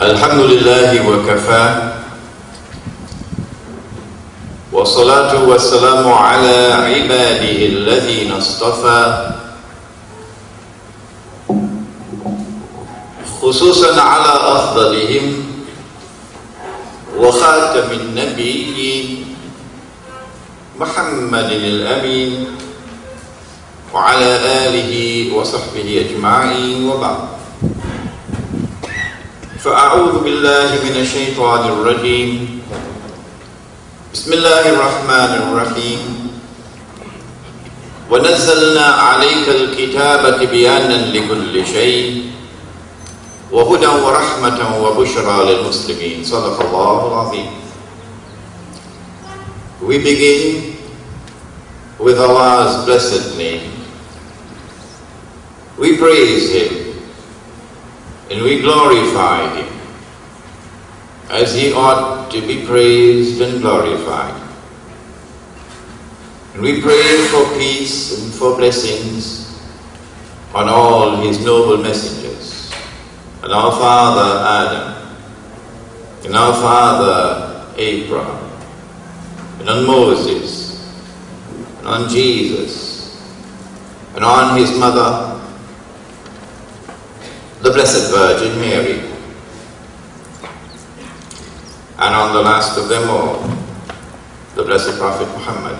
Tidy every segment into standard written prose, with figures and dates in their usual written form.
الحمد لله وكفى والصلاة والسلام على عباده الذين اصطفى خصوصا على أفضلهم وخاتم النبيين محمد الأمين وعلى آله وصحبه أجمعين وبعد. فأعوذ بالله من الشيطان الرجيم. بسم الله الرحمن الرحيم. ونزلنا عليك الكتاب تبيانا لكل شيء وهدى ورحمة وبشرى للمسلمين. صدق الله العظيم. We begin with Allah's blessed name. We praise Him and we glorify Him as He ought to be praised and glorified. And we pray for peace and for blessings on all His noble messengers, on our father Adam, and our father Abraham, and on Moses, and on Jesus, and on His mother, the Blessed Virgin Mary, and on the last of them all, the Blessed Prophet Muhammad,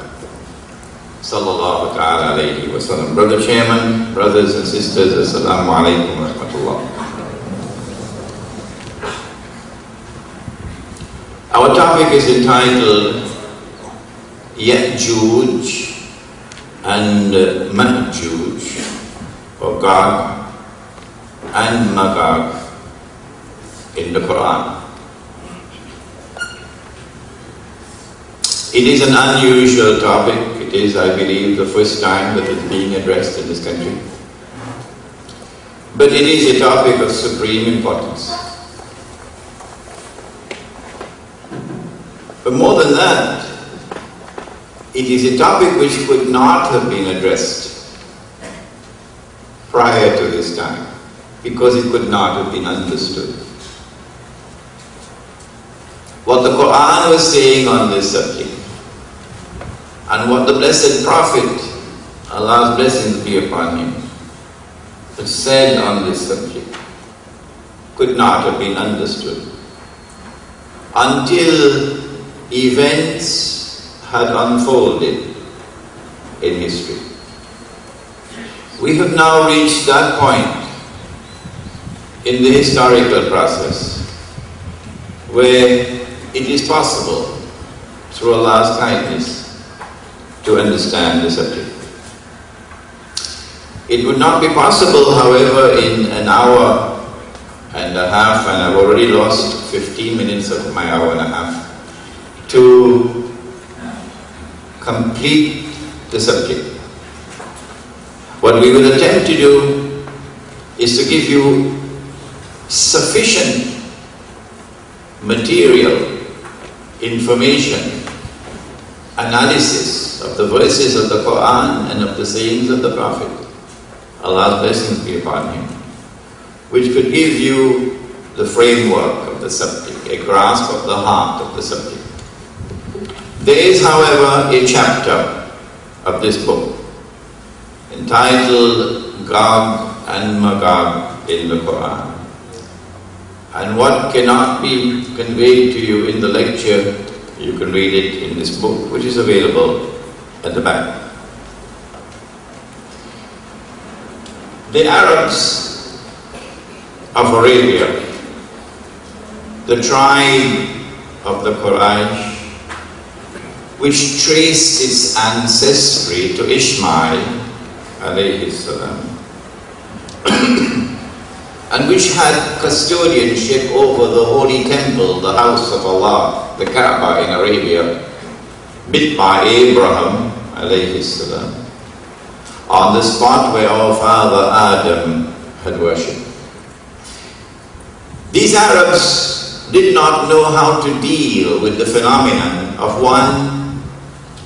sallallahu ta'ala alayhi wa sallam. Brother Chairman, brothers and sisters, assalamu alaikum wa rahmatullah. Our topic is entitled Ya'jooj and Ma'jooj, or God and Magog in the Quran. It is an unusual topic. It is, I believe, the first time that it's being addressed in this country. But it is a topic of supreme importance. But more than that, it is a topic which could not have been addressed prior to this time, because it could not have been understood. What the Quran was saying on this subject, and what the Blessed Prophet, Allah's blessings be upon him, had said on this subject, could not have been understood until events had unfolded in history. We have now reached that point in the historical process where it is possible, through Allah's kindness, to understand the subject. It would not be possible, however, in an hour and a half, and I've already lost 15 minutes of my hour and a half, to complete the subject. What we will attempt to do is to give you sufficient material, information, analysis of the verses of the Quran and of the sayings of the Prophet, Allah's blessings be upon him, which could give you the framework of the subject, a grasp of the heart of the subject. There is, however, a chapter of this book entitled Gog and Magog in the Quran. And what cannot be conveyed to you in the lecture, you can read it in this book, which is available at the back. The Arabs of Arabia, the tribe of the Quraysh, which traced its ancestry to Ishmael alayhi salam, and which had custodianship over the holy temple, the house of Allah, the Kaaba in Arabia, built by Abraham alayhi salam, on the spot where our father Adam had worshipped. These Arabs did not know how to deal with the phenomenon of one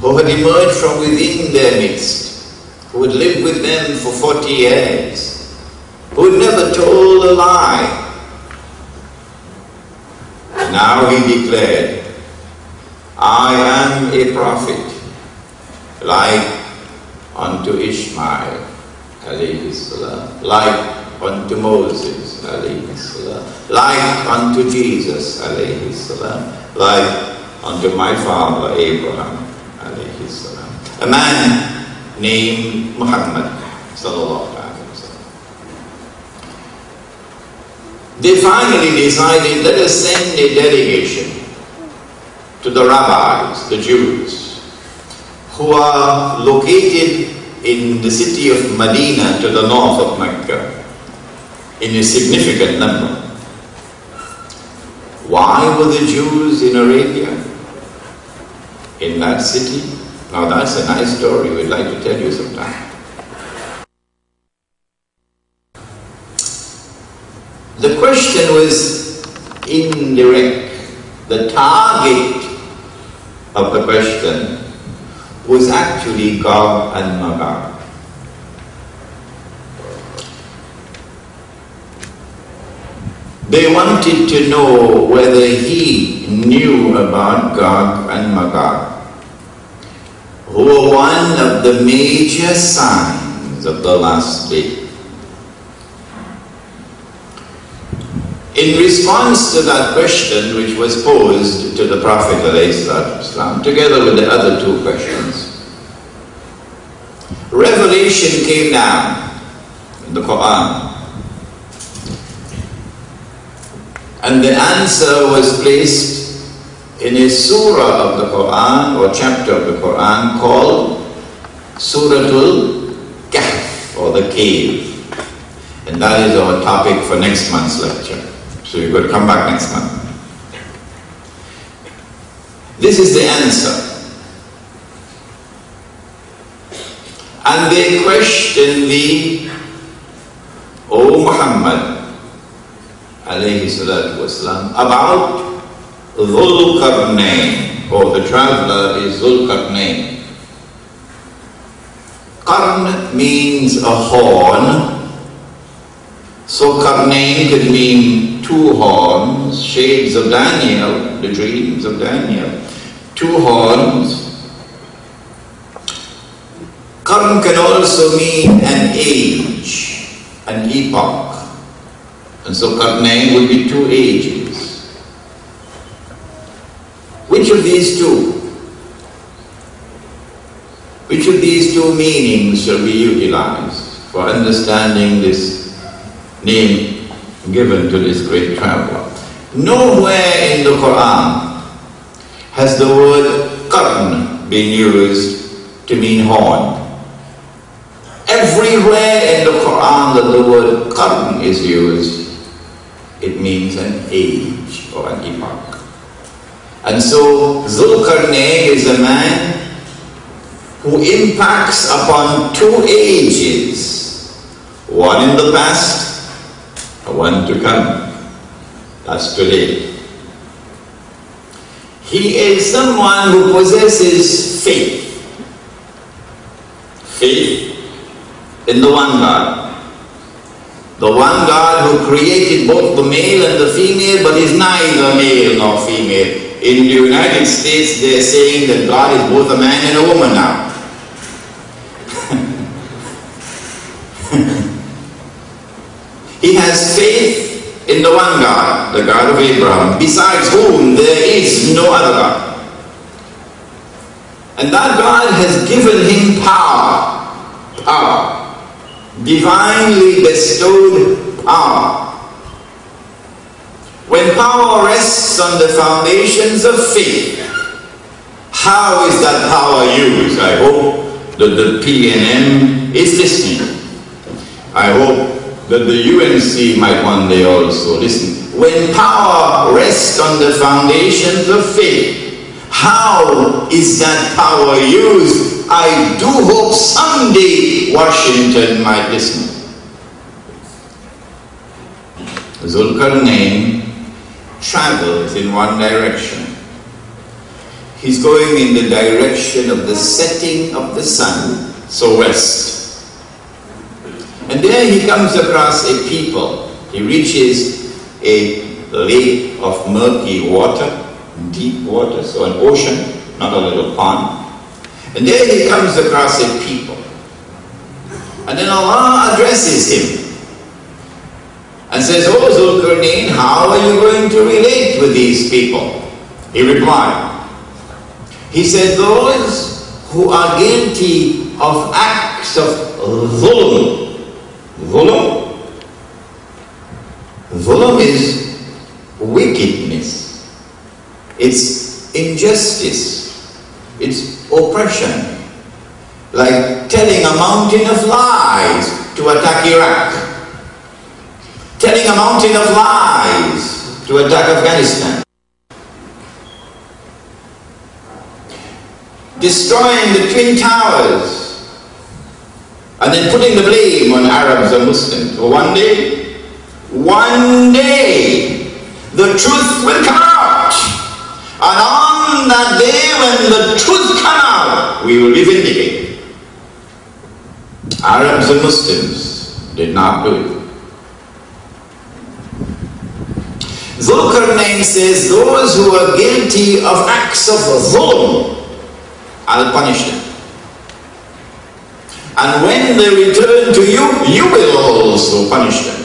who had emerged from within their midst, who had lived with them for 40 years, who had never told a lie, now he declared, I am a prophet, like unto Ishmael, alayhi salam, like unto Moses, alayhi salam, like unto Jesus, alayhi salam, like unto my father Abraham, alayhi salam. A man named Muhammad, sallallahu alayhi wa sallam. They finally decided, let us send a delegation to the rabbis, the Jews, who are located in the city of Medina to the north of Mecca, in a significant number. Why were the Jews in Arabia, in that city? Now that's a nice story we'd like to tell you sometime. The question was indirect. The target of the question was actually Gog and Magog. They wanted to know whether he knew about Gog and Magog, who were one of the major signs of the last day. In response to that question, which was posed to the Prophet ﷺ, together with the other two questions, revelation came down in the Quran. And the answer was placed in a surah of the Quran, or chapter of the Quran, called Suratul Kahf, or the cave. And that is our topic for next month's lecture. So you've got to come back next month. This is the answer. And they questioned thee, O Muhammad, alayhi salatu wasalam, about Dhul Qarnayn, or the traveler is Dhul Qarnayn. Qarn means a horn. So Qarnayn could mean two horns, shades of Daniel, the dreams of Daniel. Two horns. Qarn can also mean an age, an epoch. And so Qarnayn would be two ages. Which of these two? Which of these two meanings shall we utilize for understanding this name given to this great traveler? Nowhere in the Quran has the word qarn been used to mean horn. Everywhere in the Quran that the word qarn is used, it means an age or an epoch. And so Zulqarnain is a man who impacts upon two ages, one in the past, one to come. That's today. He is someone who possesses faith. Faith in the one God. The one God who created both the male and the female, but is neither male nor female. In the United States, they're saying that God is both a man and a woman now. He has faith in the one God, the God of Abraham, besides whom there is no other God. And that God has given him power. Divinely bestowed power. When power rests on the foundations of faith, how is that power used? I hope that the PNM is listening. I hope that the UNC might one day also listen. When power rests on the foundations of faith, how is that power used? I do hope someday Washington might listen. Zulqarnain travels in one direction. He's going in the direction of the setting of the sun, so west. And there he comes across a people. He reaches a lake of murky water, deep water, so an ocean, not a little pond. And there he comes across a people. And then Allah addresses him and says, "Oh Zulkarnain, how are you going to relate with these people?" He replied, he said, "Those who are guilty of acts of dhulm." Dhulm is wickedness. It's injustice. It's oppression. Like telling a mountain of lies to attack Iraq. Telling a mountain of lies to attack Afghanistan. Destroying the Twin Towers and then putting the blame on Arabs and Muslims. For one day, the truth will come out. And on that day when the truth comes out, we will be vindicated. Arabs and Muslims did not do it. Zulkarnain says, those who are guilty of acts of dhulm, I'll punish them. And when they return to you, you will also punish them.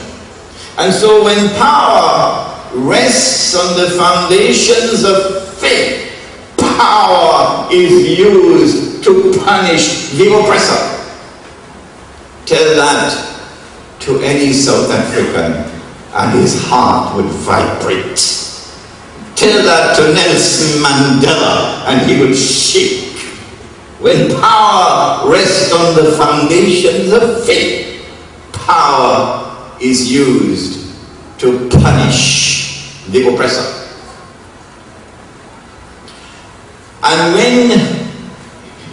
And so when power rests on the foundations of faith, power is used to punish the oppressor. Tell that to any South African and his heart would vibrate. Tell that to Nelson Mandela and he would shake. When power rests on the foundations of faith, power is used to punish the oppressor. And when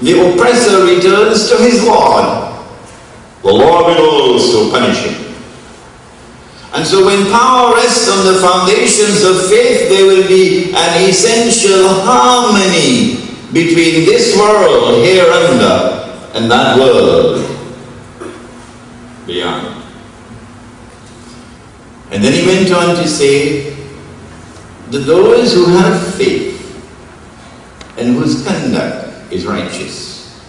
the oppressor returns to his Lord, the Lord will also punish him. And so when power rests on the foundations of faith, there will be an essential harmony between this world here under and that world beyond. And then he went on to say that those who have faith and whose conduct is righteous,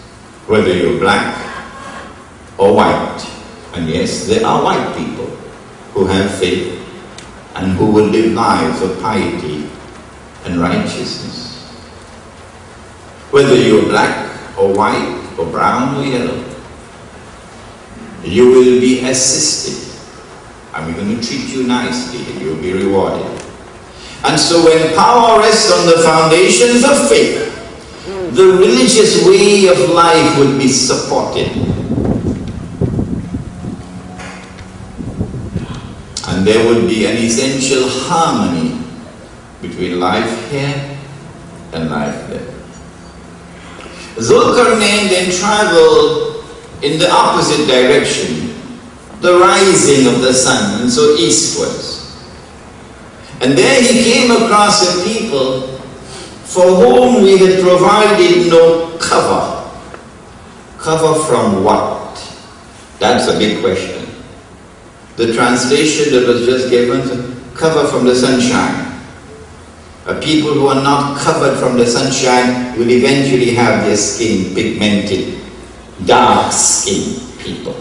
whether you're black or white, and yes, there are white people who have faith and who will live lives of piety and righteousness. Whether you're black or white or brown or yellow, you will be assisted and we're going to treat you nicely and you'll be rewarded. And so when power rests on the foundations of faith, the religious way of life would be supported. And there would be an essential harmony between life here and life there. Zulkarnain then traveled in the opposite direction, the rising of the sun, and so eastwards. And there he came across a people for whom we had provided no cover. Cover from what? That's a big question. The translation that was just given, cover from the sunshine. A people who are not covered from the sunshine will eventually have their skin pigmented, dark-skinned people.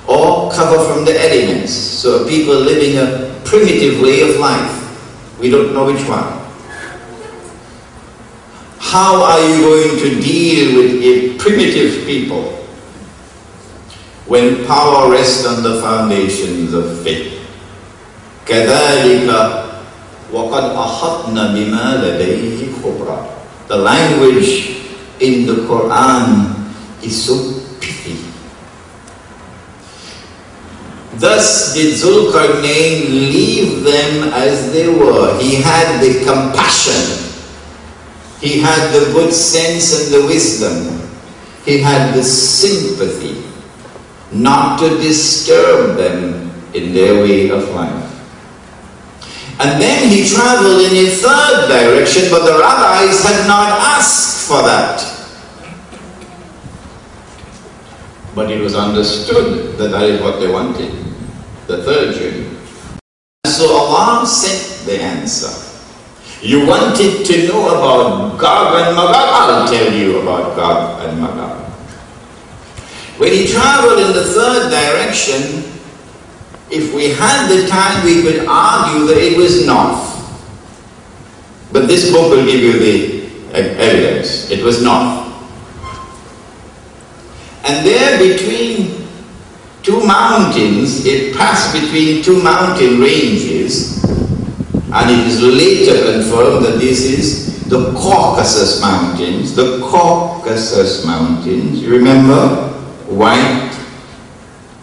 Or cover from the elements, so people living a primitive way of life. We don't know which one. How are you going to deal with a primitive people when power rests on the foundations of faith? كَذَلِكَ وَقَدْ أَحَطْنَا بِمَا لَدَيْهِ خُبْرًا. The language in the Quran is so pithy. Thus did Zulkarnain leave them as they were. He had the compassion. He had the good sense and the wisdom. He had the sympathy not to disturb them in their way of life. And then he traveled in a third direction, but the rabbis had not asked for that. But it was understood that that is what they wanted, the third journey. so Allah sent the answer. You wanted to know about Gog and Magog? I'll tell you about Gog and Magog. When he traveled in the third direction, if we had the time, we could argue that it was north. But this book will give you the evidence. It was north. And there between two mountains, it passed between two mountain ranges, and it is later confirmed that this is the Caucasus Mountains. The Caucasus Mountains, you remember? White,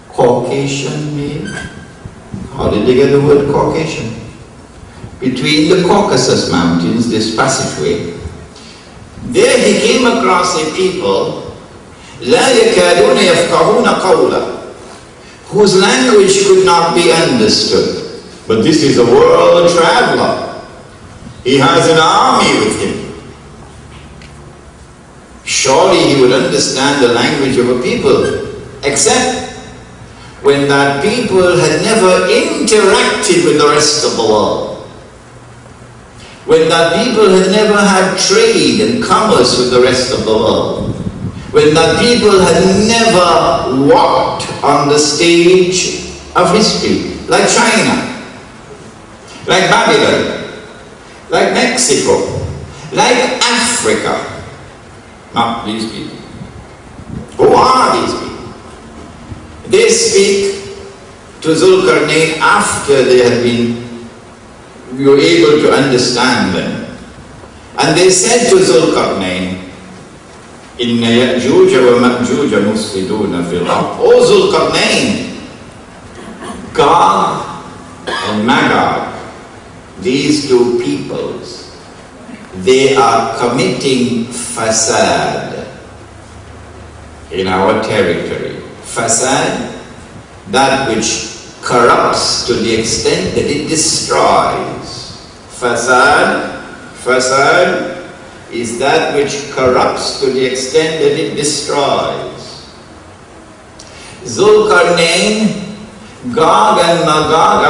Caucasian name. How did they get the word Caucasian? Between the Caucasus Mountains, this passageway, there he came across a people لا يكادون يفقهون قولا, whose language could not be understood. But this is a world traveler. He has an army with him. Surely he would understand the language of a people, except when that people had never interacted with the rest of the world. When that people had never had trade and commerce with the rest of the world. When that people had never walked on the stage of history, like China, like Babylon, like Mexico, like Africa. Not these people. Who are these people? They speak to Zulkarnain after they had been, we were able to understand them. And they said to Zulkarnain, Inna Ya'jooj wa Ma'jooj mufsiduna fil ard. O Zulkarnain, Gog and Magog, these two peoples, they are committing fasad in our territory. Fasad, that which corrupts to the extent that it destroys. Fasad is that which corrupts to the extent that it destroys. Zulkarnain, Gog and Magog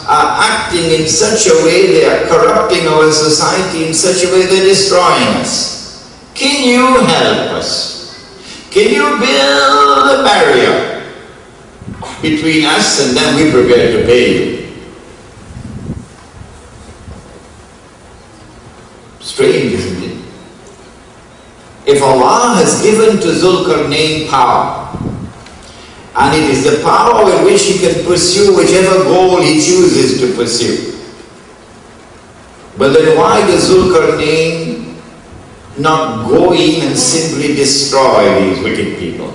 are acting in such a way, they are corrupting our society in such a way they're destroying us. Can you help us? Can you build a barrier between us and them? We prepare to pay you. Strange, isn't it? If Allah has given to Zulkarnain power, and it is the power with which he can pursue whichever goal he chooses to pursue. But then why does Zulkarnain not go in and simply destroy these wicked people?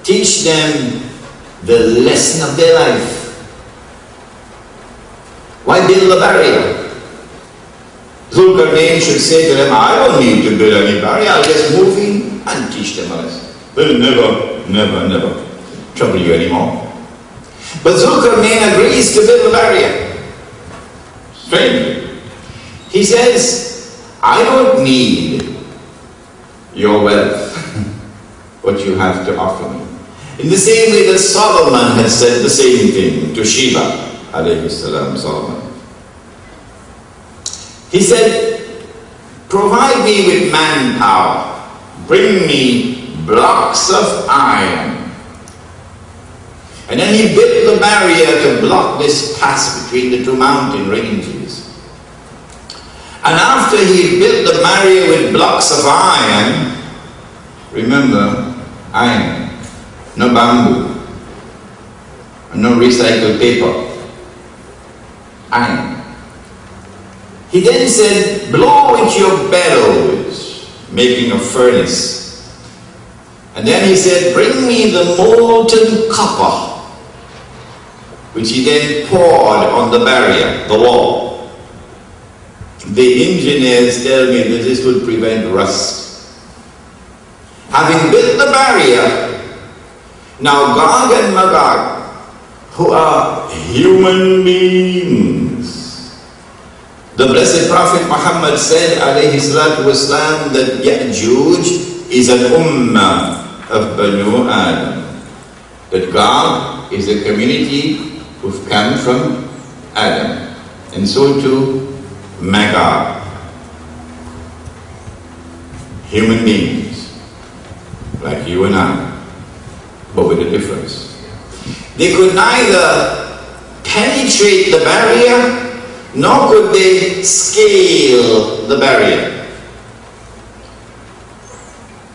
Teach them the lesson of their life. Why build a barrier? Zulkarnain should say to them, I don't need to build any barrier, I'll just move in and teach them a lesson. They'll never trouble you anymore. But Zulkarnain agrees to build a barrier. Strangely. He says, I don't need your wealth, what you have to offer me. In the same way that Solomon had said the same thing to Sheba, alayhi salam, Solomon. He said, provide me with manpower, bring me blocks of iron. And then he built the barrier to block this pass between the two mountain ranges. And after he built the barrier with blocks of iron, remember, iron, no bamboo, and no recycled paper, iron. He then said, blow with your bellows, making a furnace. And then he said, bring me the molten copper, which he then poured on the barrier, the wall. The engineers tell me that this would prevent rust. Having built the barrier, now Gog and Magog, who are human beings. The blessed Prophet Muhammad said, alayhi salatu wasalam, that Ya'jooj is an ummah of Banu Adam. That Gog is a community who've come from Adam, and so too Magog. Human beings, like you and I, but with a difference. They could neither penetrate the barrier, nor could they scale the barrier.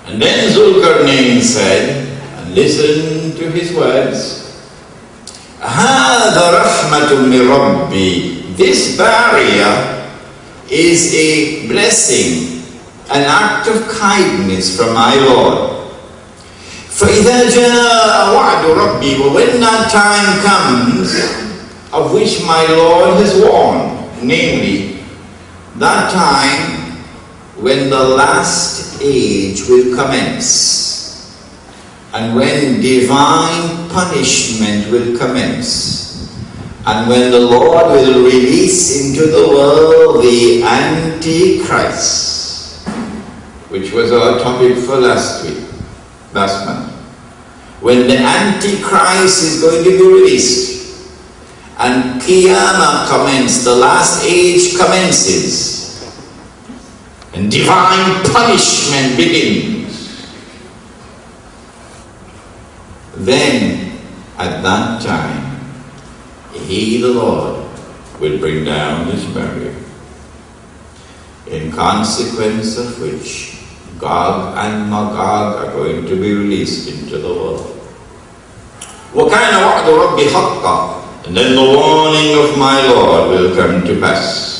And then Zulkarnain said, and listen to his words, هَذَا رَحْمَةٌ مِّن رَبِّي. This barrier is a blessing, an act of kindness from my Lord. فَإِذَا جَاءَ وَعْدُ رَبِّي. But when that time comes, of which my Lord has warned, namely, that time when the last age will commence, and when divine punishment will commence, and when the Lord will release into the world the Antichrist, which was our topic for last month. When the Antichrist is going to be released, and Qiyamah commences, the last age commences, and divine punishment begins, then at that time, He, the Lord, will bring down this barrier, in consequence of which Gog and Magog are going to be released into the world. وَكَانَ وَعْدُ رَبِّ حَقًّا. And then the warning of my Lord will come to pass.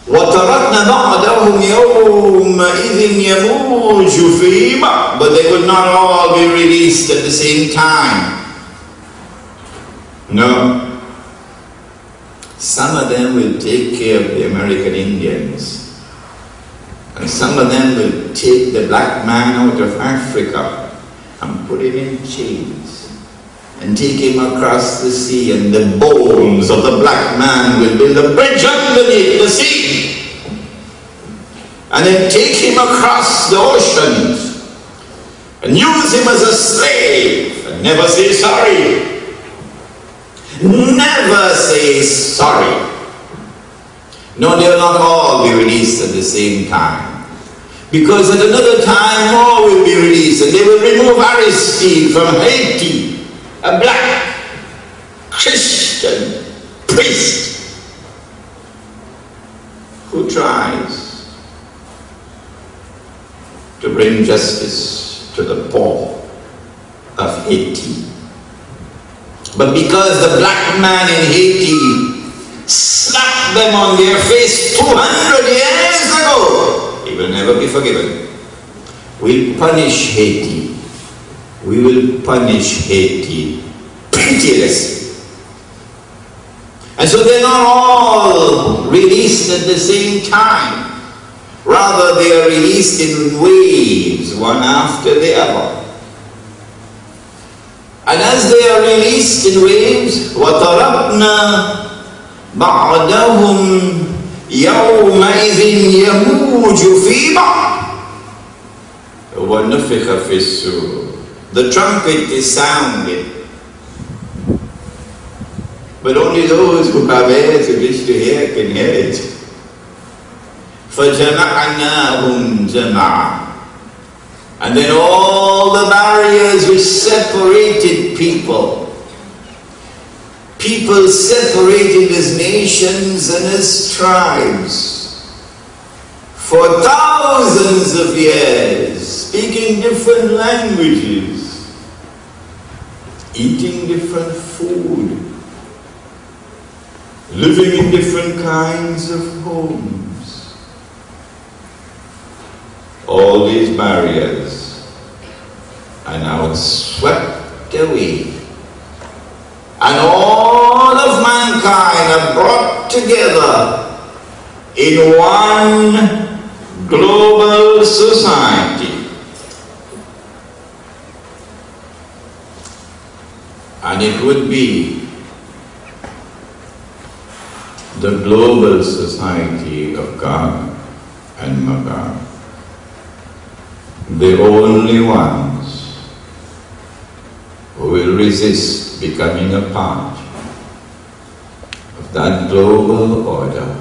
وَتَرَكْنَا بَعْدَهُمْ يَوْمَئِذٍ يَمُوجُ فِي بَعْضٍ. But they would not all be released at the same time. No. Some of them will take care of the American Indians. And some of them will take the black man out of Africa and put him in chains and take him across the sea, and the bones of the black man will build a bridge underneath the sea, and then take him across the oceans and use him as a slave and never say sorry. Never say sorry. No, they will not all be released at the same time, because at another time more will be released, and they will remove Aristide from Haiti, a black Christian priest who tries to bring justice to the poor of Haiti. But because the black man in Haiti slapped them on their face 200 years ago, he will never be forgiven. We'll punish Haiti. We will punish Haiti pitilessly. And so they're not all released at the same time. Rather, they are released in waves, one after the other. And as they are released in waves, وَتَرَكْنَا بَعْدَهُمْ يَوْمَئِذٍ يَمُوجُ فِي بَعْضٍ وَنُفِخَ فِي الصُّورِ. The trumpet is sounded, but only those who have ears who wish to hear can hear it. فَجَمَعْنَاهُمْ جَمَعًا. And then all the barriers which separated people separated as nations and as tribes for thousands of years, speaking different languages, eating different food, living in different kinds of homes. All these barriers are now swept away, and all of mankind are brought together in one global society. And it would be the global society of Gog and Magog, the only ones who will will resist becoming a part of that global order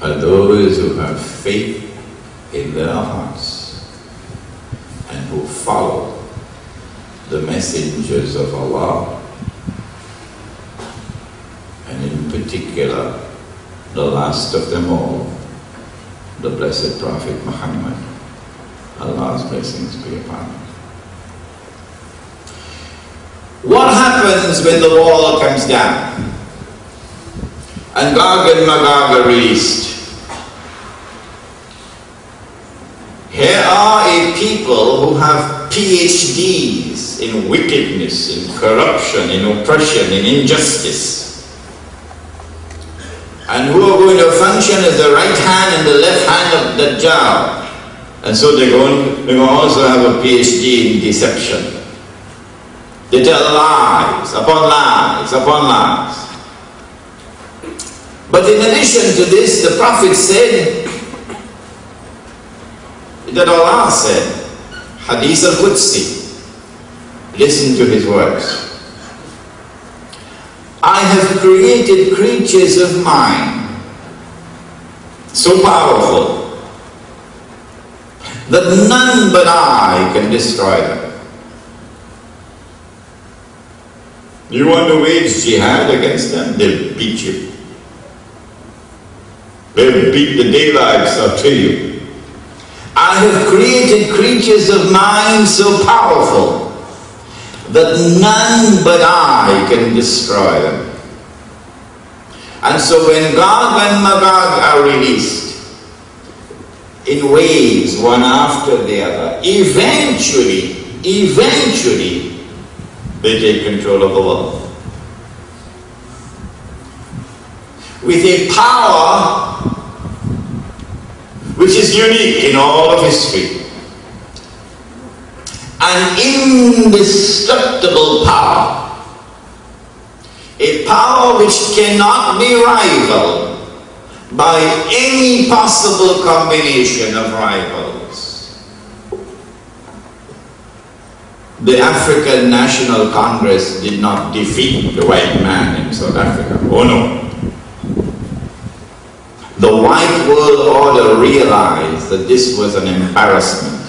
are those who have faith in their hearts and who follow the messengers of Allah, and in particular the last of them all, the Blessed Prophet Muhammad, Allah's blessings be upon him. What happens when the wall comes down and Gog and Magog are released? Here are a people who have PhDs in wickedness, in corruption, in oppression, in injustice, and who are going to function as the right hand and the left hand of Dajjal. And so they're going to also have a PhD in deception. They tell lies upon lies upon lies. But in addition to this, the Prophet said that Allah said, Hadith al-Qudsi, listen to his words. I have created creatures of mine so powerful that none but I can destroy them. You want to wage jihad against them? They'll beat you. They'll beat the daylights out of you. I have created creatures of mine so powerful that none but I can destroy them. And so when Gog and Magog are released in waves, one after the other, eventually, they take control of the world. With a power which is unique in all of history. An indestructible power. A power which cannot be rivaled by any possible combination of rivals. The African National Congress did not defeat the white man in South Africa. Oh no. The white world order realized that this was an embarrassment,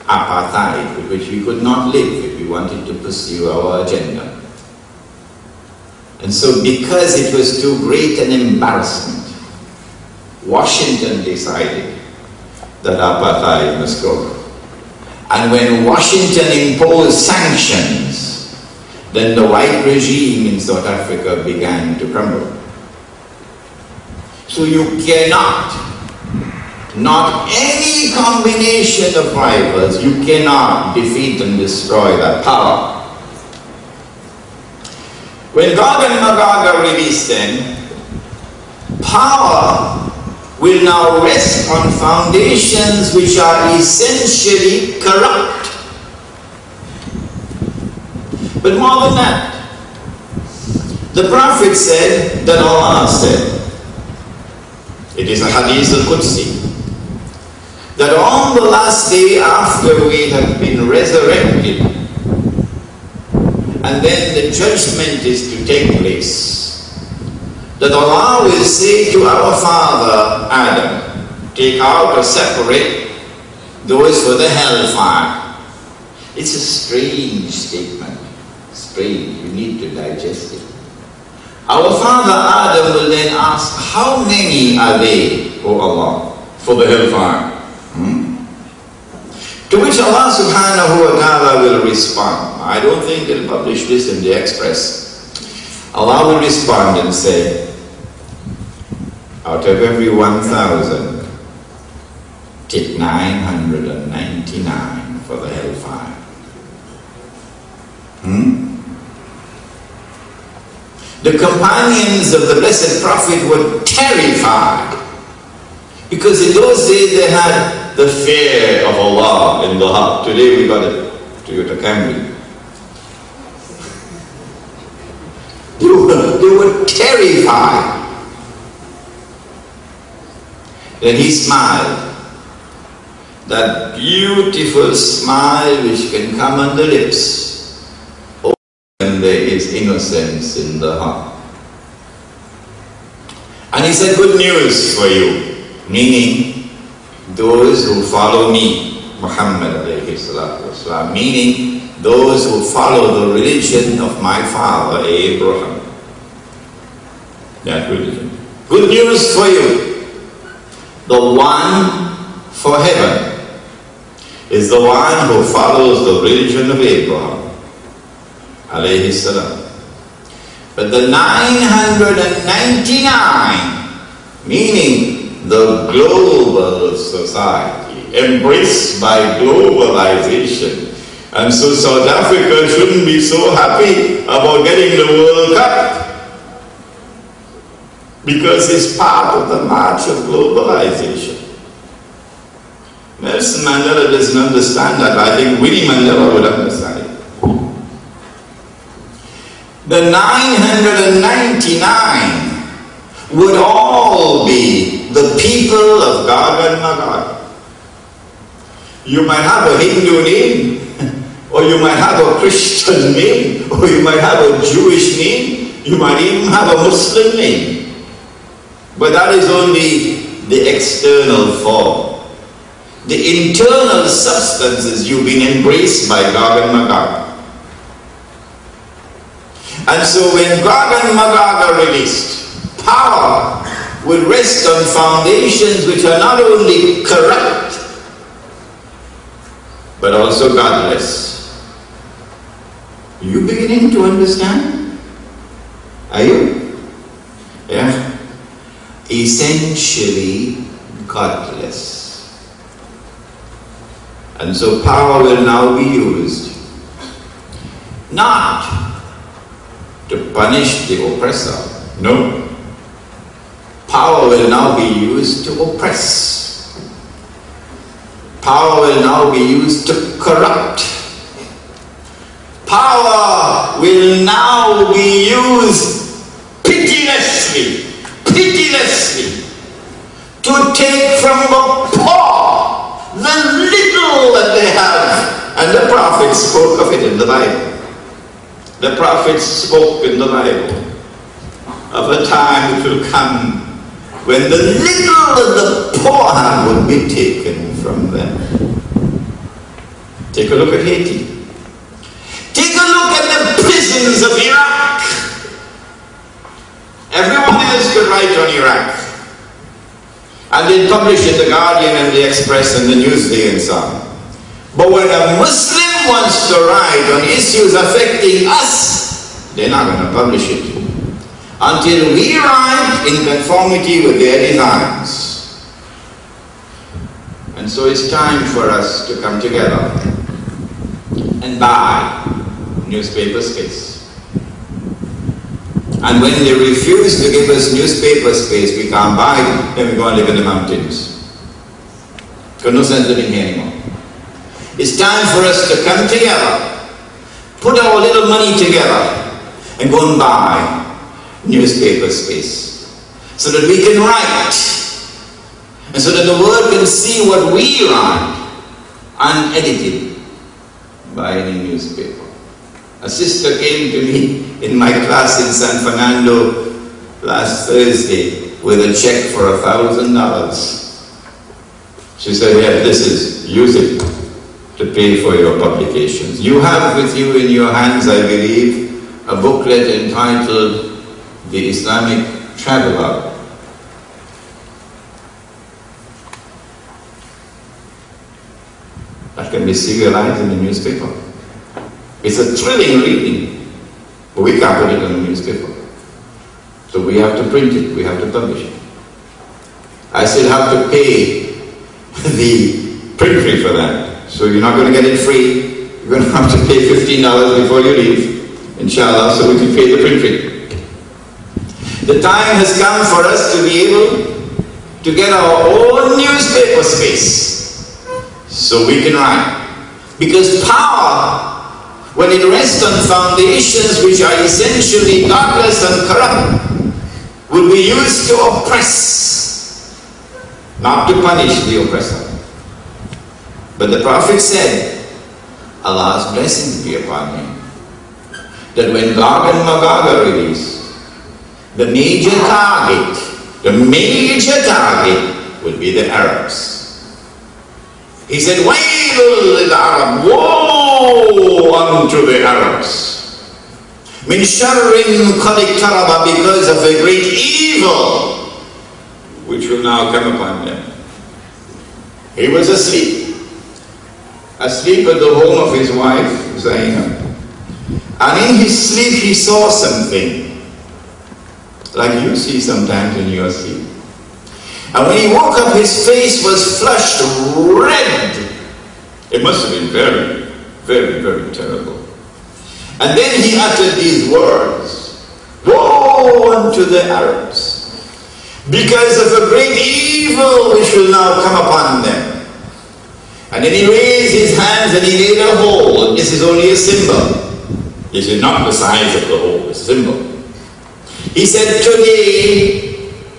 apartheid, with which we could not live if we wanted to pursue our agenda. And so because it was too great an embarrassment, Washington decided that apartheid must go. And when Washington imposed sanctions, then the white regime in South Africa began to crumble. So you cannot, not any combination of rivals, you cannot defeat and destroy that power. When Gog and Magog are released then, power will now rest on foundations which are essentially corrupt. But more than that, the Prophet said that Allah said, it is a Hadith al-Qudsi, that on the last day after we have been resurrected, and then the judgment is to take place, that Allah will say to our father Adam, take out or separate those for the hellfire. It's a strange statement, strange, you need to digest it. Our father Adam will then ask, how many are they, O Allah, for the hellfire? To which Allah subhanahu wa ta'ala will respond. I don't think they'll publish this in the Express. Allah will respond and say, out of every 1,000, take 999 for the hellfire. The companions of the Blessed Prophet were terrified, because in those days they had the fear of Allah in the heart. Today we got a Toyota Camry. They were terrified. Then he smiled. That beautiful smile which can come on the lips when there is innocence in the heart. And he said, good news for you, meaning those who follow me, Muhammad alayhi salatu wasalam, meaning those who follow the religion of my father Abraham. That religion. Good news for you. The one for heaven is the one who follows the religion of Abraham alayhi salam. But the 999, meaning the global society, embraced by globalization. And so South Africa shouldn't be so happy about getting the World Cup, because it's part of the march of globalization. Nelson Mandela doesn't understand that. I think Winnie Mandela would understand it. The 999 would all be the people of Gog and Magog. You might have a Hindu name, or you might have a Christian name, or you might have a Jewish name, you might even have a Muslim name. But that is only the external form. The internal substance is you've been embraced by Gog and Magog. And so when Gog and Magog are released, power will rest on foundations which are not only corrupt, but also godless. Are you beginning to understand? Are you? Yeah. Essentially godless. And so power will now be used not to punish the oppressor. No. Power will now be used to oppress. Power will now be used to corrupt. Power will now be used pitilessly to take from the poor the little that they have. And the prophets spoke of it in the Bible. The prophets spoke in the Bible of a time which will come when the little that the poor have will be taken from them. Take a look at Haiti. Take a look at the prisons of Iraq. Everyone else could write on Iraq. And they'd publish in the Guardian and the Express and the Newsday and so on. But when a Muslim wants to write on issues affecting us, they're not going to publish it until we write in conformity with their designs. And so it's time for us to come together and buy newspaper space. And when they refuse to give us newspaper space, we can't buy them, then we go and live in the mountains. Got no sense living here anymore. It's time for us to come together, put our little money together, and go and buy newspaper space, so that we can write, and so that the world can see what we write, unedited by any newspaper. A sister came to me in my class in San Fernando last Thursday with a check for $1,000. She said, yeah, use it to pay for your publications. You have with you in your hands, I believe, a booklet entitled The Islamic Traveler. That can be serialized in the newspaper. It's a thrilling reading, but we can't put it in the newspaper. So we have to print it, we have to publish it. I still have to pay the print fee for that. So you're not going to get it free. You're going to have to pay $15 before you leave, inshallah, so we can pay the print fee. The time has come for us to be able to get our own newspaper space so we can write. Because power, when it rests on foundations which are essentially godless and corrupt, will be used to oppress, not to punish the oppressor. But the Prophet said, Allah's blessings be upon him. that when Gog and Magog are released, the major target will be the Arabs. He said, Wailul lil Arab, woe unto the Arabs. Min sharrin qad iqtaraba, because of a great evil which will now come upon them. He was asleep at the home of his wife, Zainab. And in his sleep he saw something, like you see sometimes when you are asleep. And when he woke up, his face was flushed red. It must have been very, very, very terrible. And then he uttered these words, woe unto the Arabs, because of a great evil which will now come upon them. And then he raised his hands and he made a hole. This is only a symbol. This is not the size of the hole, it's a symbol. He said,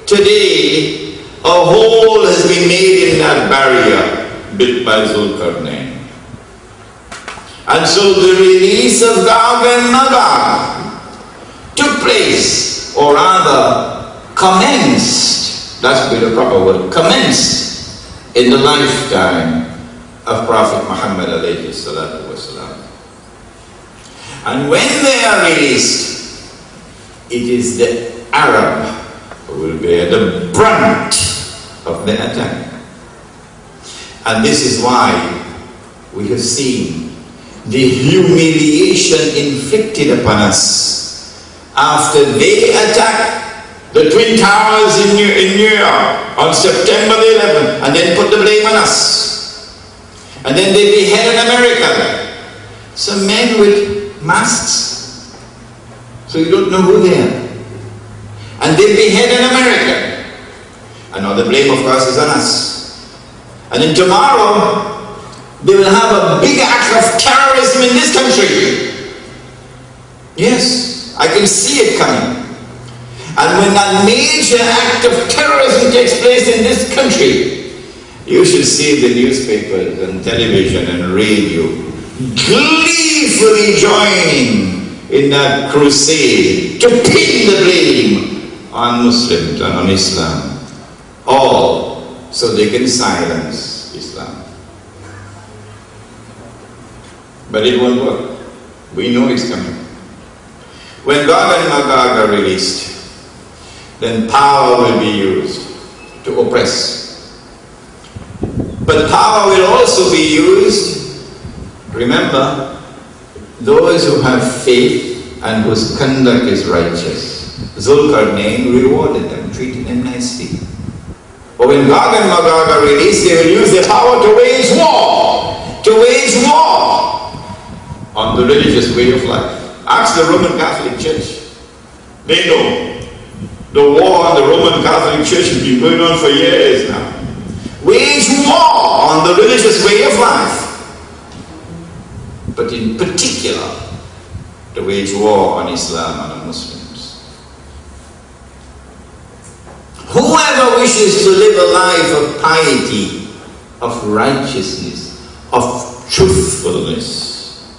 today, a hole has been made in that barrier built by Zulkarnain. And so the release of Gog and Magog took place, or rather commenced, that would be the proper word, commenced in the lifetime of Prophet Muhammad alayhi salatu wasalam. And when they are released, it is the Arab who will bear the brunt of the attack. And this is why we have seen the humiliation inflicted upon us after they attacked the Twin Towers in New York on September the 11th, and then put the blame on us. And then they beheaded America. Some men with masks, so you don't know who they are. And they beheaded America. And now the blame, of course, is on us. And then tomorrow, they will have a big act of terrorism in this country. Yes, I can see it coming. And when that major act of terrorism takes place in this country, you should see the newspapers and television and radio gleefully joining in that crusade to pin the blame on Muslims and on Islam. All so they can silence Islam. But it won't work. We know it's coming. When Gog and Magog are released, then power will be used to oppress. But power will also be used, remember, those who have faith and whose conduct is righteous. Zulkarnain rewarded them, treated them nicely. But when Gog and Magog are released, they will use their power to wage war. To wage war on the religious way of life. Ask the Roman Catholic Church. They know. The war on the Roman Catholic Church has been going on for years now. Wage war on the religious way of life. But in particular, to wage war on Islam and on Muslims. Whoever wishes to live a life of piety, of righteousness, of truthfulness,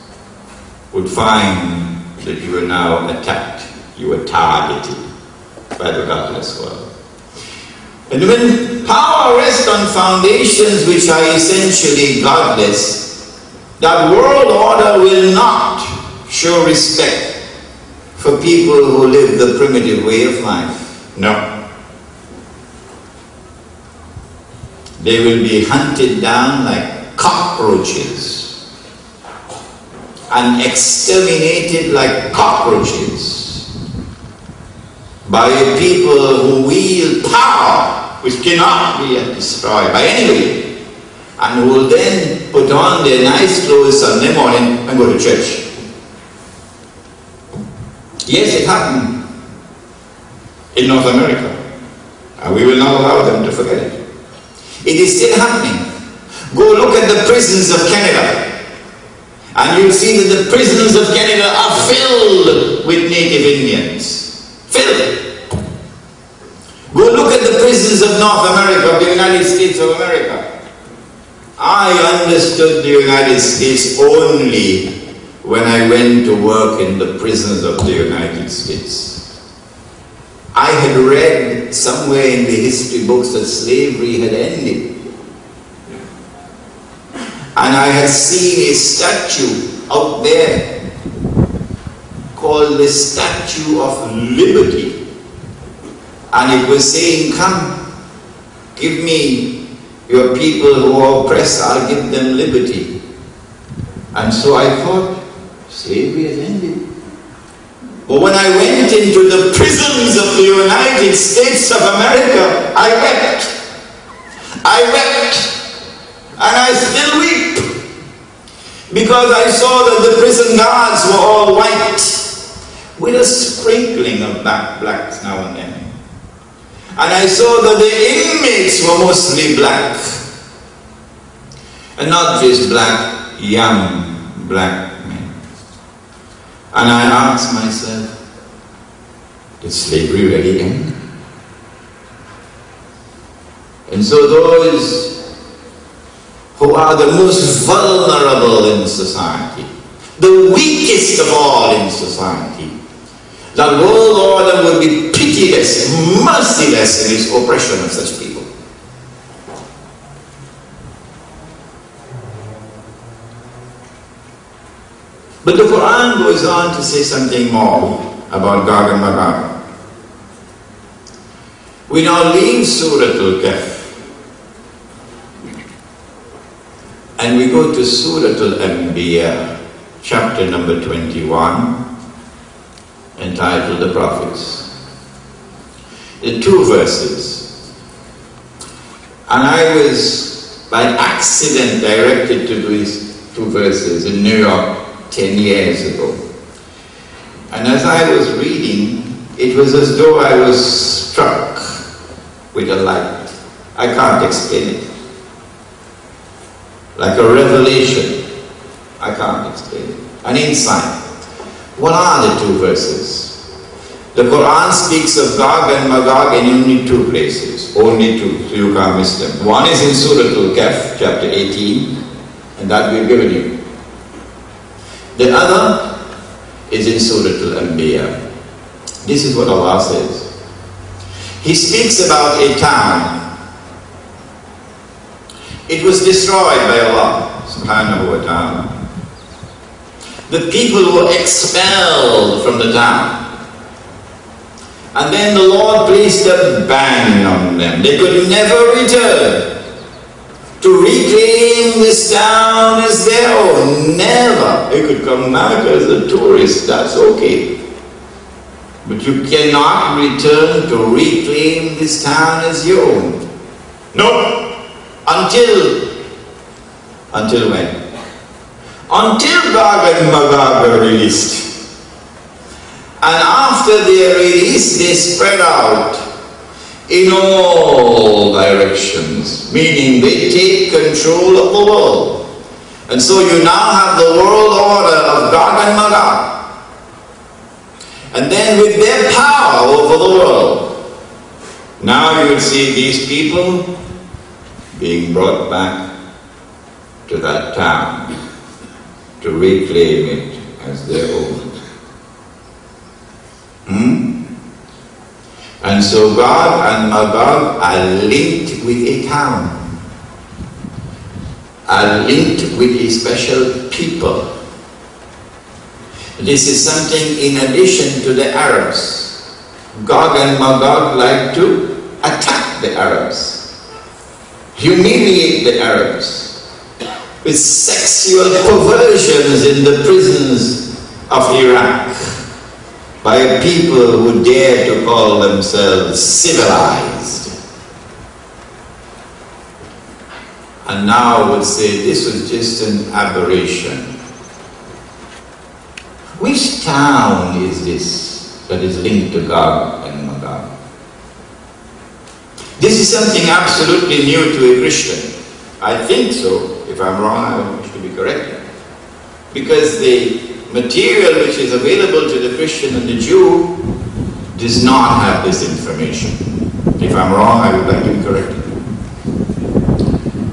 would find that you are now attacked, you are targeted by the godless world. And when power rests on foundations which are essentially godless, that world order will not show respect for people who live the primitive way of life. No. They will be hunted down like cockroaches and exterminated like cockroaches by a people who wield power which cannot be destroyed by anybody, and who will then put on their nice clothes Sunday morning and go to church. Yes, it happened in North America, and we will not allow them to forget it. It is still happening. Go look at the prisons of Canada, and you'll see that the prisons of Canada are filled with native Indians. Filled. Go look at the prisons of North America, of the United States of America. I understood the United States only when I went to work in the prisons of the United States. I had read somewhere in the history books that slavery had ended. And I had seen a statue out there called the Statue of Liberty. And it was saying, come, give me your people who are oppressed, I'll give them liberty. And so I thought, slavery has ended. But when I went into the prisons of the United States of America, I wept. I wept. And I still weep. Because I saw that the prison guards were all white, with a sprinkling of blacks now and then. And I saw that the inmates were mostly black. And not just black, young black men. And I asked myself, did slavery really end? And so those who are the most vulnerable in society, the weakest of all in society, that world order will be pitiless, merciless in its oppression of such people. But the Quran goes on to say something more about Gog and Magog. We now leave Surah Al-Kahf and we go to Surah Al-Anbiya, chapter number 21, entitled The Prophets. The 2 verses. And I was by accident directed to these 2 verses in New York 10 years ago. And as I was reading, it was as though I was struck with a light. I can't explain it. Like a revelation. I can't explain it. An insight. What are the 2 verses? The Quran speaks of Gog and Magog in only 2 places. Only 2, so you can't miss them. One is in Surah Al-Kahf, chapter 18, and that we've given you. The other is in Surah Al-Anbiya. This is what Allah says. He speaks about a town. It was destroyed by Allah subhanahu wa ta'ala. The people were expelled from the town. And then the Lord placed a ban on them. They could never return to reclaim this town as their own. Never. They could come back as a tourist, that's okay. But you cannot return to reclaim this town as your own. No. Until when? Until Gog and Magog are released. And after they are released, they spread out in all directions, meaning they take control of the world. And so you now have the world order of Gog and Magog. And then with their power over the world, now you will see these people being brought back to that town to reclaim it as their own. And so Gog and Magog are linked with a town, are linked with a special people. This is something in addition to the Arabs. Gog and Magog like to attack the Arabs, humiliate the Arabs with sexual perversions in the prisons of Iraq by a people who dare to call themselves civilized. And now would say this was just an aberration. Which town is this that is linked to Gog and Magog? This is something absolutely new to a Christian. I think so. If I'm wrong, I wish to be corrected. Because the material which is available to the Christian and the Jew does not have this information. If I'm wrong, I would like to be corrected.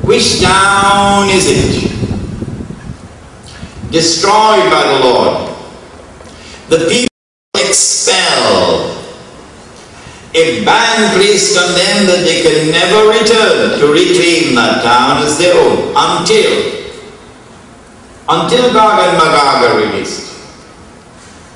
Which town is it? destroyed by the Lord. The people expelled. A ban placed on them that they can never return to reclaim that town as their own until Gog and Magog are released.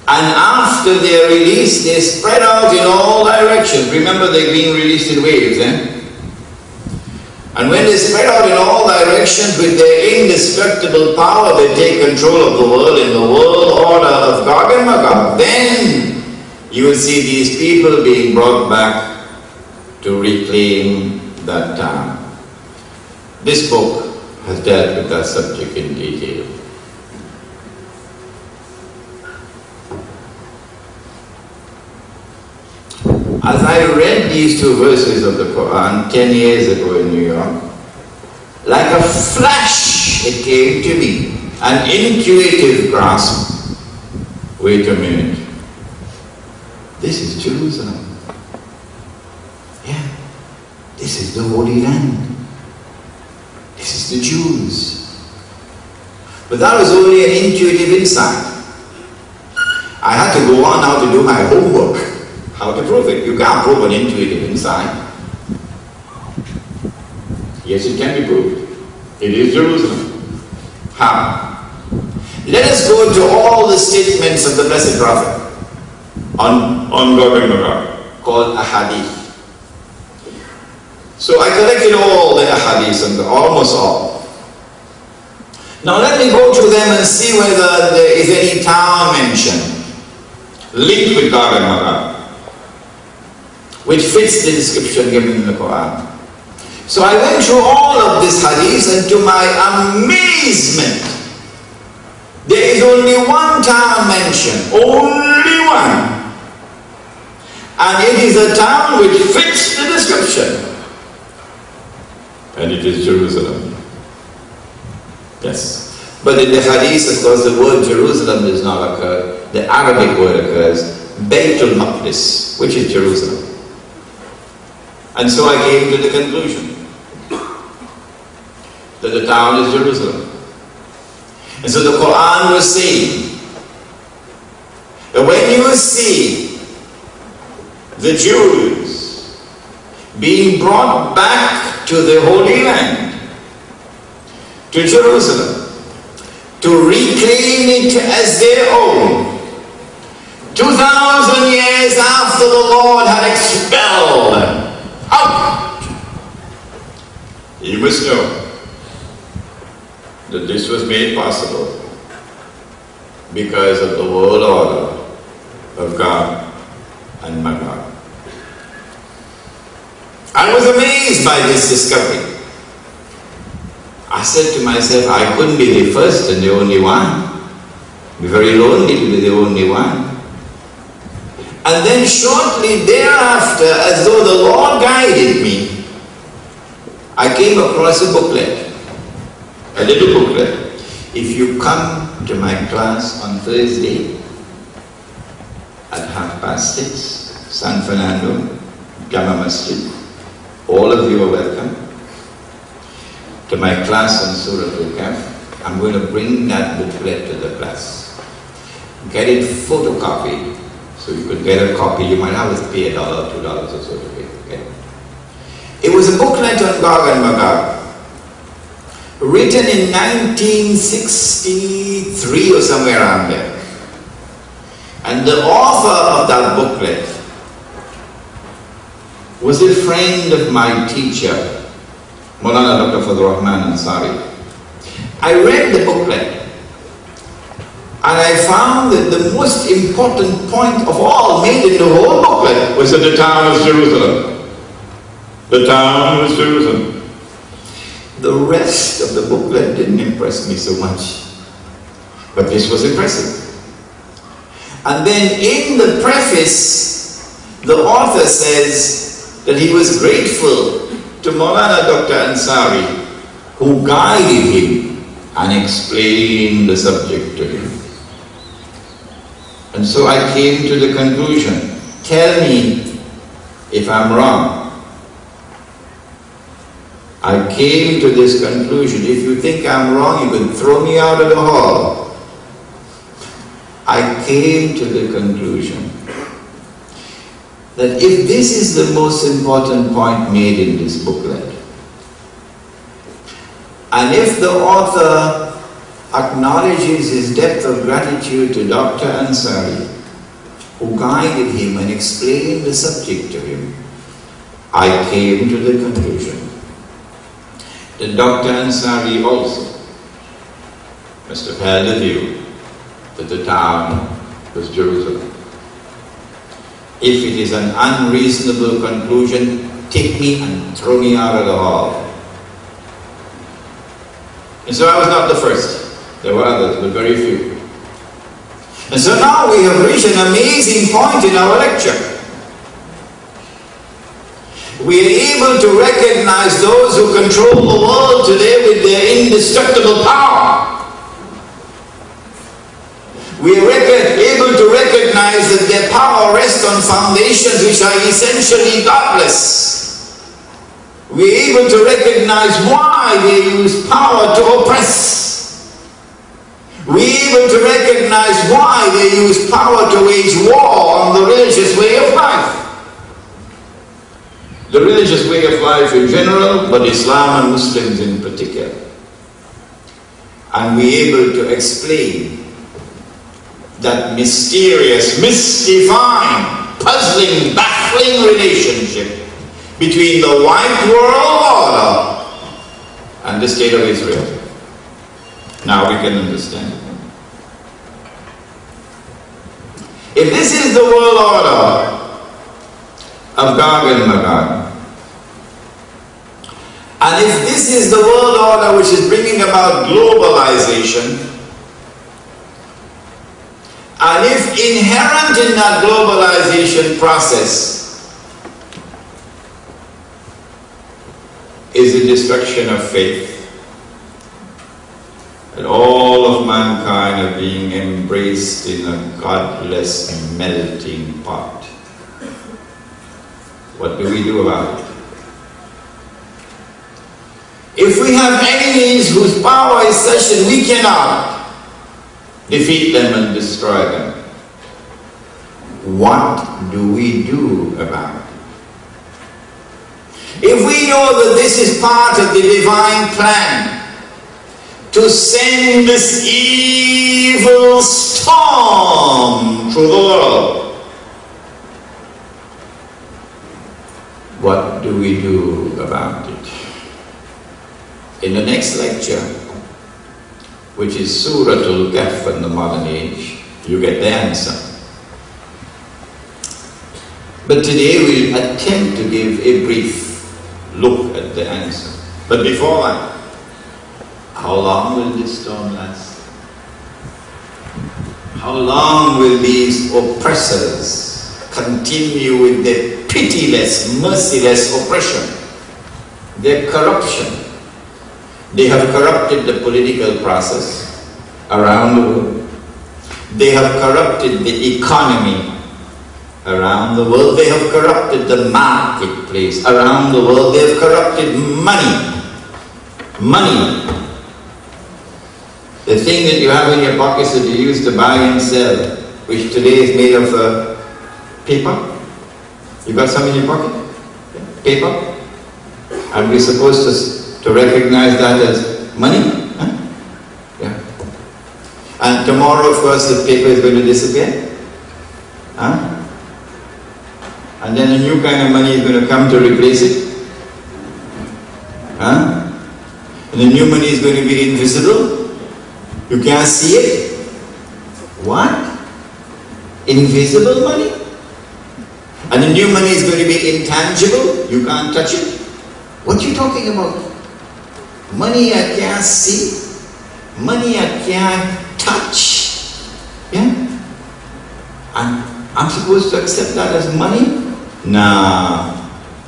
And after they are released, they spread out in all directions. Remember, they're being released in waves, And when they spread out in all directions with their indestructible power, they take control of the world in the world order of Gog and Magog. Then you will see these people being brought back to reclaim that town. This book has dealt with that subject in detail. As I read these two verses of the Quran 10 years ago in New York, like a flash it came to me, an intuitive grasp. Wait a minute. This is Jerusalem. Yeah, this is the Holy Land. This is the Jews. But that was only an intuitive insight. I had to go on now to do my homework. How to prove it? You can't prove an intuitive insight. Yes, it can be proved. It is Jerusalem. How? Let us go to all the statements of the Blessed Prophet on Gog and Magog, called ahadith. So I collected all the ahadith, and almost all. Now let me go through them and see whether there is any town mentioned linked with Gog and Magog, which fits the description given in the Quran. So I went through all of this hadith, and to my amazement, there is only one town mentioned, only one. And it is a town which fits the description. And it is Jerusalem. Yes. But in the hadith, of course, the word Jerusalem does not occur. The Arabic word occurs, Baytul Maqdis, which is Jerusalem. And so I came to the conclusion that the town is Jerusalem. And so the Quran was saying that when you see the Jews being brought back to the Holy Land, to Jerusalem, to reclaim it as their own, 2,000 years after the Lord had expelled them out, you must know that this was made possible because of the world order of Gog and Magog. I was amazed by this discovery. I said to myself, I couldn't be the first and the only one. It'd be very lonely to be the only one. And then shortly thereafter, as though the Lord guided me, I came across a booklet. A little booklet. If you come to my class on Thursday at 6:30, San Fernando, Jama Masjid, all of you are welcome to my class on Surah Al-Kahf. I'm going to bring that booklet to the class. Get it photocopied, so you could get a copy. You might have to pay $1, $2 or so to get it. It was a booklet on Gog and Magog, written in 1963 or somewhere around there. And the author of that booklet was a friend of my teacher, Maulana Dr. Fadhur Rahman Ansari. I read the booklet and I found that the most important point of all made in the whole booklet was that the town was Jerusalem. The town was Jerusalem. The rest of the booklet didn't impress me so much, but this was impressive. And then in the preface, the author says that he was grateful to Maulana Dr. Ansari, who guided him and explained the subject to him. And so I came to the conclusion, tell me if I'm wrong. I came to this conclusion, if you think I'm wrong, you can throw me out of the hall. came to the conclusion that if this is the most important point made in this booklet, and if the author acknowledges his depth of gratitude to Dr. Ansari, who guided him and explained the subject to him, I came to the conclusion that Dr. Ansari also must have held a view that the town was Jerusalem. If it is an unreasonable conclusion, take me and throw me out of the hall. And so I was not the first. There were others, but very few. And so now we have reached an amazing point in our lecture. We are able to recognize those who control the world today with their indestructible power. We are able to recognize that their power rests on foundations which are essentially godless. We are able to recognize why they use power to oppress. We are able to recognize why they use power to wage war on the religious way of life. The religious way of life in general, but Islam and Muslims in particular. And we are able to explain that mysterious, mystifying, puzzling, baffling relationship between the white world order and the state of Israel. Now we can understand. If this is the world order of Gog and Magog, and if this is the world order which is bringing about globalization, and if inherent in that globalization process is the destruction of faith, and all of mankind are being embraced in a godless melting pot, what do we do about it? If we have enemies whose power is such that we cannot defeat them and destroy them, what do we do about it? If we know that this is part of the divine plan to send this evil storm through the world, what do we do about it? In the next lecture, which is Suratul Kahf in the modern age, you get the answer. But today we'll attempt to give a brief look at the answer. But before that, how long will this storm last? How long will these oppressors continue with their pitiless, merciless oppression, their corruption? They have corrupted the political process around the world. They have corrupted the economy around the world. They have corrupted the marketplace around the world. They have corrupted money. Money. The thing that you have in your pockets that you use to buy and sell, which today is made of paper. You got some in your pocket? Paper. And we're supposed to recognize that as money? Huh? Yeah. And tomorrow, of course, the paper is going to disappear. Huh? And then a new kind of money is going to come to replace it. Huh? And the new money is going to be invisible. You can't see it. What? Invisible money? And the new money is going to be intangible. You can't touch it. What are you talking about? Money I can't see, money I can't touch. Yeah? And I'm supposed to accept that as money? Nah.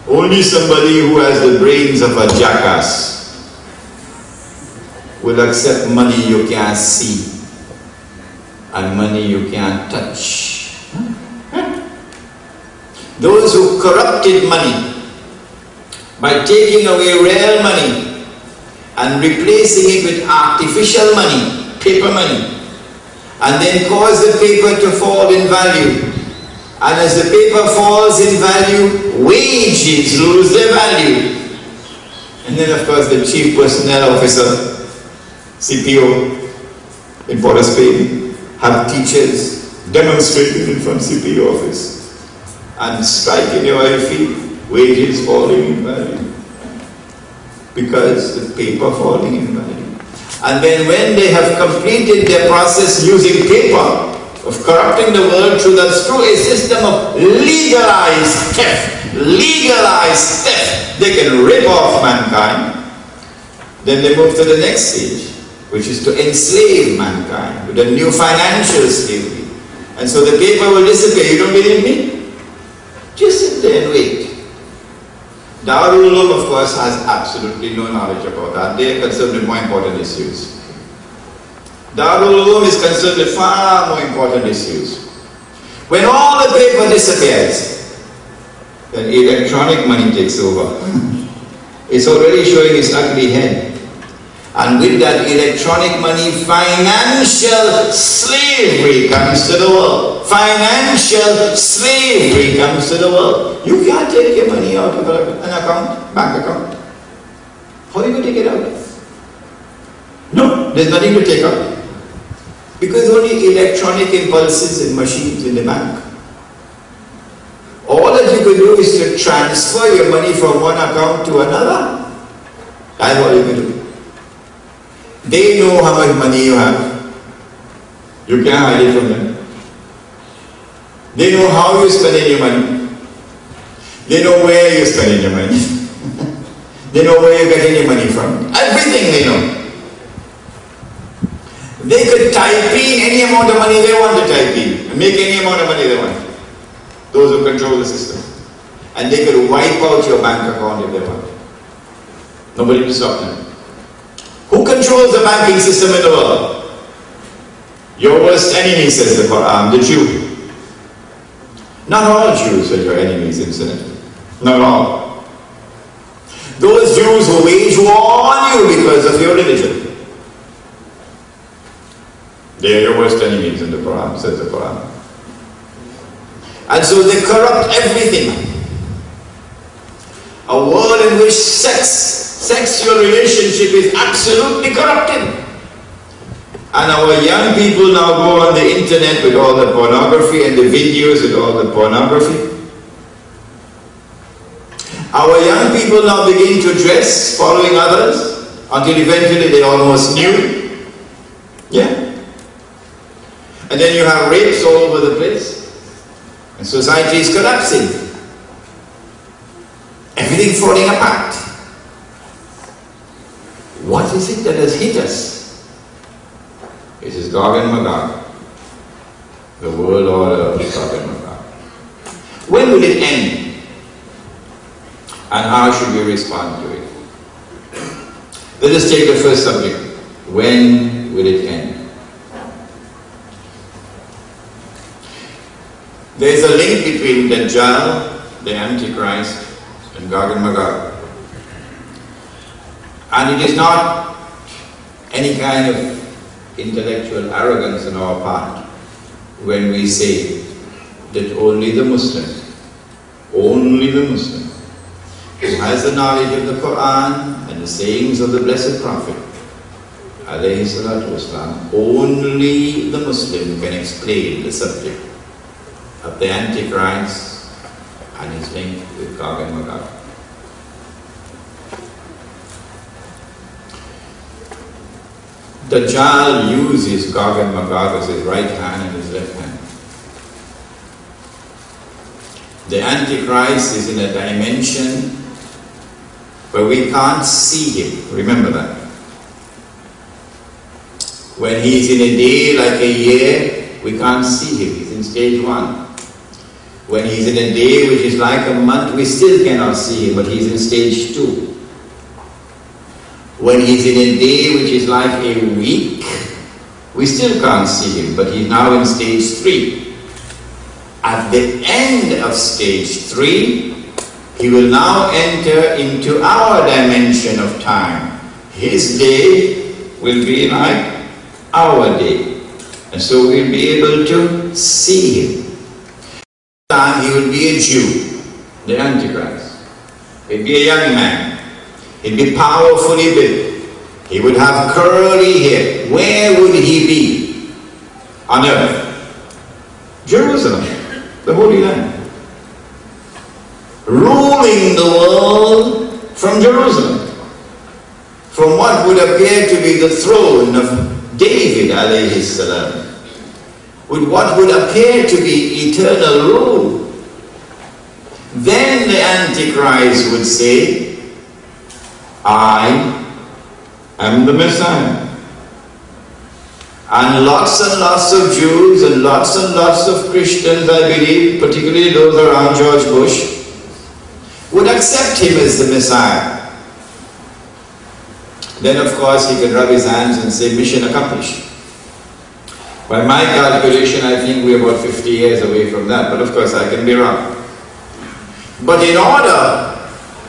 Only somebody who has the brains of a jackass will accept money you can't see and money you can't touch. Those who corrupted money by taking away real money and replacing it with artificial money, paper money, and then cause the paper to fall in value. And as the paper falls in value, wages lose their value. And then of course the Chief Personnel Officer, CPO in Port of Spain, have teachers demonstrating in front of CPO office and striking your feet, wages falling in value. Because the paper falling in value. And then when they have completed their process using paper, of corrupting the world through a system of legalized theft. Legalized theft. They can rip off mankind. Then they move to the next stage, which is to enslave mankind with a new financial slavery. And so the paper will disappear. You don't believe me? Just sit there and wait. Darul Uloom, of course, has absolutely no knowledge about that. They are concerned with more important issues. Darul Uloom is concerned with far more important issues. When all the paper disappears, then electronic money takes over. It's already showing its ugly head. And with that electronic money, financial slavery comes to the world. Financial slavery comes to the world. You can't take your money out of an account, bank account. How are you going to take it out? No, there's nothing to take out. Because only electronic impulses and machines in the bank. All that you can do is to transfer your money from one account to another. That's what you can do. They know how much money you have. You can't hide it from them. They know how you're spending your money. They know where you're spending your money. They know where you're getting your money from. Everything they know. They could type in any amount of money they want to type in and make any amount of money they want. Those who control the system. And they could wipe out your bank account if they want. Nobody to stop them. Who controls the banking system in the world? Your worst enemy, says the Quran, the Jew. Not all Jews are your enemies, incidentally. Not all. Those Jews who wage war on you because of your religion. They are your worst enemies in the Quran, says the Quran. And so they corrupt everything. A world in which sexual relationship is absolutely corrupted. And our young people now go on the internet with all the pornography and the videos with all the pornography. Our young people now begin to dress following others until eventually they almost knew. Yeah. And then you have rapes all over the place. And society is collapsing. Everything falling apart. What is it that has hit us? It is Gog and Magog. The world order of Gog and Magog. When will it end? And how should we respond to it? Let us take the first subject. When will it end? There is a link between Dajjal, the Antichrist, and Gog and Magog. And it is not any kind of intellectual arrogance on our part when we say that only the Muslim who has the knowledge of the Quran and the sayings of the Blessed Prophet, alayhi salatu wasalam, only the Muslim can explain the subject of the Antichrist and his link with Gog and Magog. Dajjal uses Gog and Magog as his right hand and his left hand. The Antichrist is in a dimension where we can't see him. Remember that. When he's in a day like a year, we can't see him. He's in stage 1. When he's in a day which is like a month, we still cannot see him, but he's in stage 2. When he's in a day which is like a week, we still can't see him, but he's now in stage 3. At the end of stage 3, he will now enter into our dimension of time. His day will be like our day. And so we'll be able to see him. Time he will be a Jew, the Antichrist. He'd be a young man. He'd be powerfully built. He would have curly hair. Where would he be? On earth. Jerusalem, the Holy Land. Ruling the world from Jerusalem. From what would appear to be the throne of David alayhi salam. With what would appear to be eternal rule. Then the Antichrist would say, I am the Messiah. And lots of Jews and lots of Christians, I believe, particularly those around George Bush, would accept him as the Messiah. Then of course he could rub his hands and say, mission accomplished. By my calculation, I think we're about 50 years away from that, but of course I can be wrong. But in order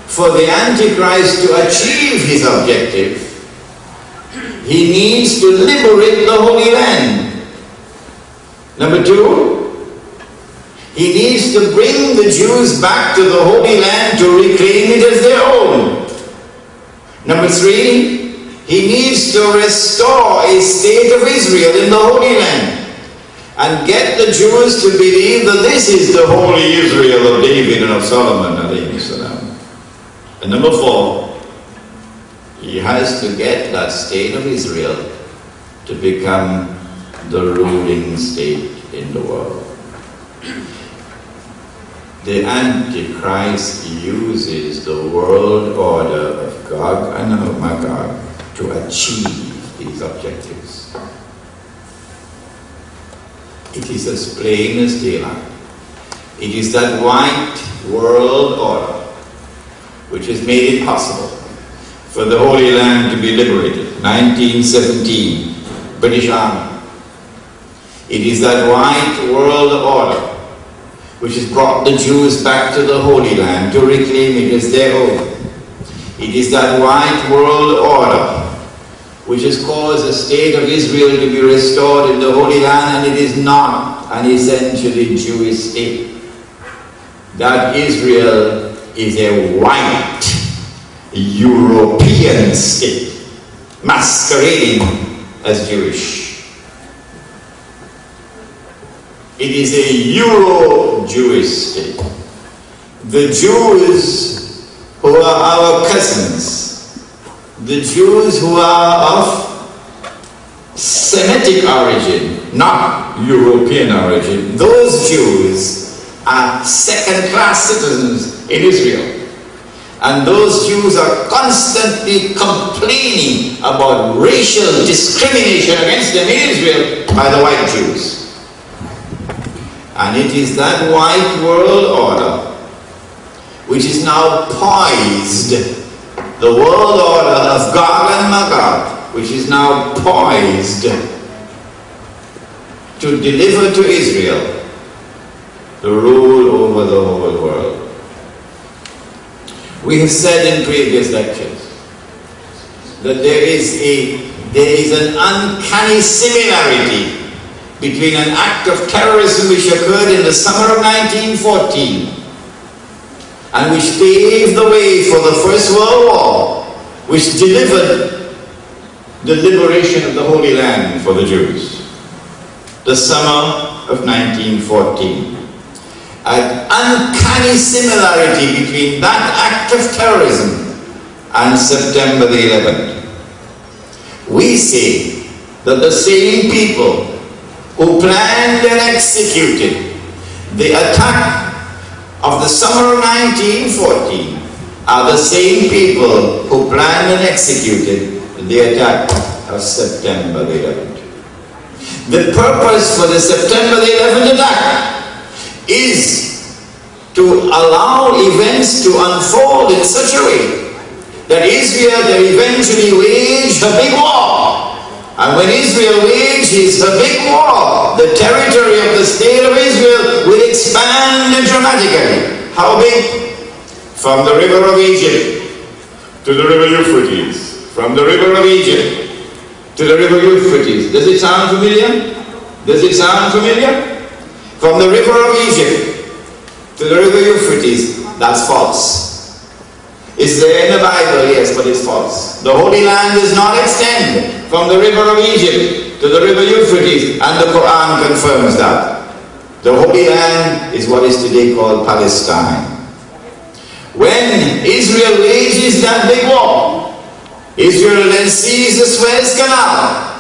for the Antichrist to achieve his objective, he needs to liberate the Holy Land. Number two, he needs to bring the Jews back to the Holy Land to reclaim it as their own. Number three, he needs to restore a state of Israel in the Holy Land and get the Jews to believe that this is the holy Israel of David and of Solomon alayhi salam. And number four, he has to get that state of Israel to become the ruling state in the world. The Antichrist uses the world order of Gog and Magog to achieve these objectives. It is as plain as daylight. It is that white world order which has made it possible for the Holy Land to be liberated. 1917, British Army. It is that white world order which has brought the Jews back to the Holy Land to reclaim it as their own. It is that white world order which has caused the state of Israel to be restored in the Holy Land, and it is not an essentially Jewish state. That Israel is a white European state masquerading as Jewish. It is a Euro-Jewish state. The Jews who are our cousins, the Jews who are of Semitic origin, not European origin, those Jews are second-class citizens in Israel. And those Jews are constantly complaining about racial discrimination against them in Israel by the white Jews. And it is that white world order which is now poised, the world order of Gog and Magog, which is now poised to deliver to Israel the rule over the whole world. We have said in previous lectures that there is an uncanny similarity between an act of terrorism which occurred in the summer of 1914 and which paved the way for the First World War, which delivered the liberation of the Holy Land for the Jews. The summer of 1914. An uncanny similarity between that act of terrorism and September the 11th. We say that the same people who planned and executed the attack of the summer of 1914 are the same people who planned and executed the attack of September the 11th. The purpose for the September the 11th attack is to allow events to unfold in such a way that Israel can eventually wage a big war. And when Israel wages a big war, the territory of the state of Israel will expand dramatically. How big? From the river of Egypt to the river Euphrates. From the river of Egypt to the river Euphrates. Does it sound familiar? Does it sound familiar? From the river of Egypt to the river Euphrates, that's false. Is there in the Bible? Yes, but it's false. The Holy Land does not extend from the river of Egypt to the river Euphrates, and the Quran confirms that. The Holy Land is what is today called Palestine. When Israel wages that big war, Israel then sees the Suez Canal.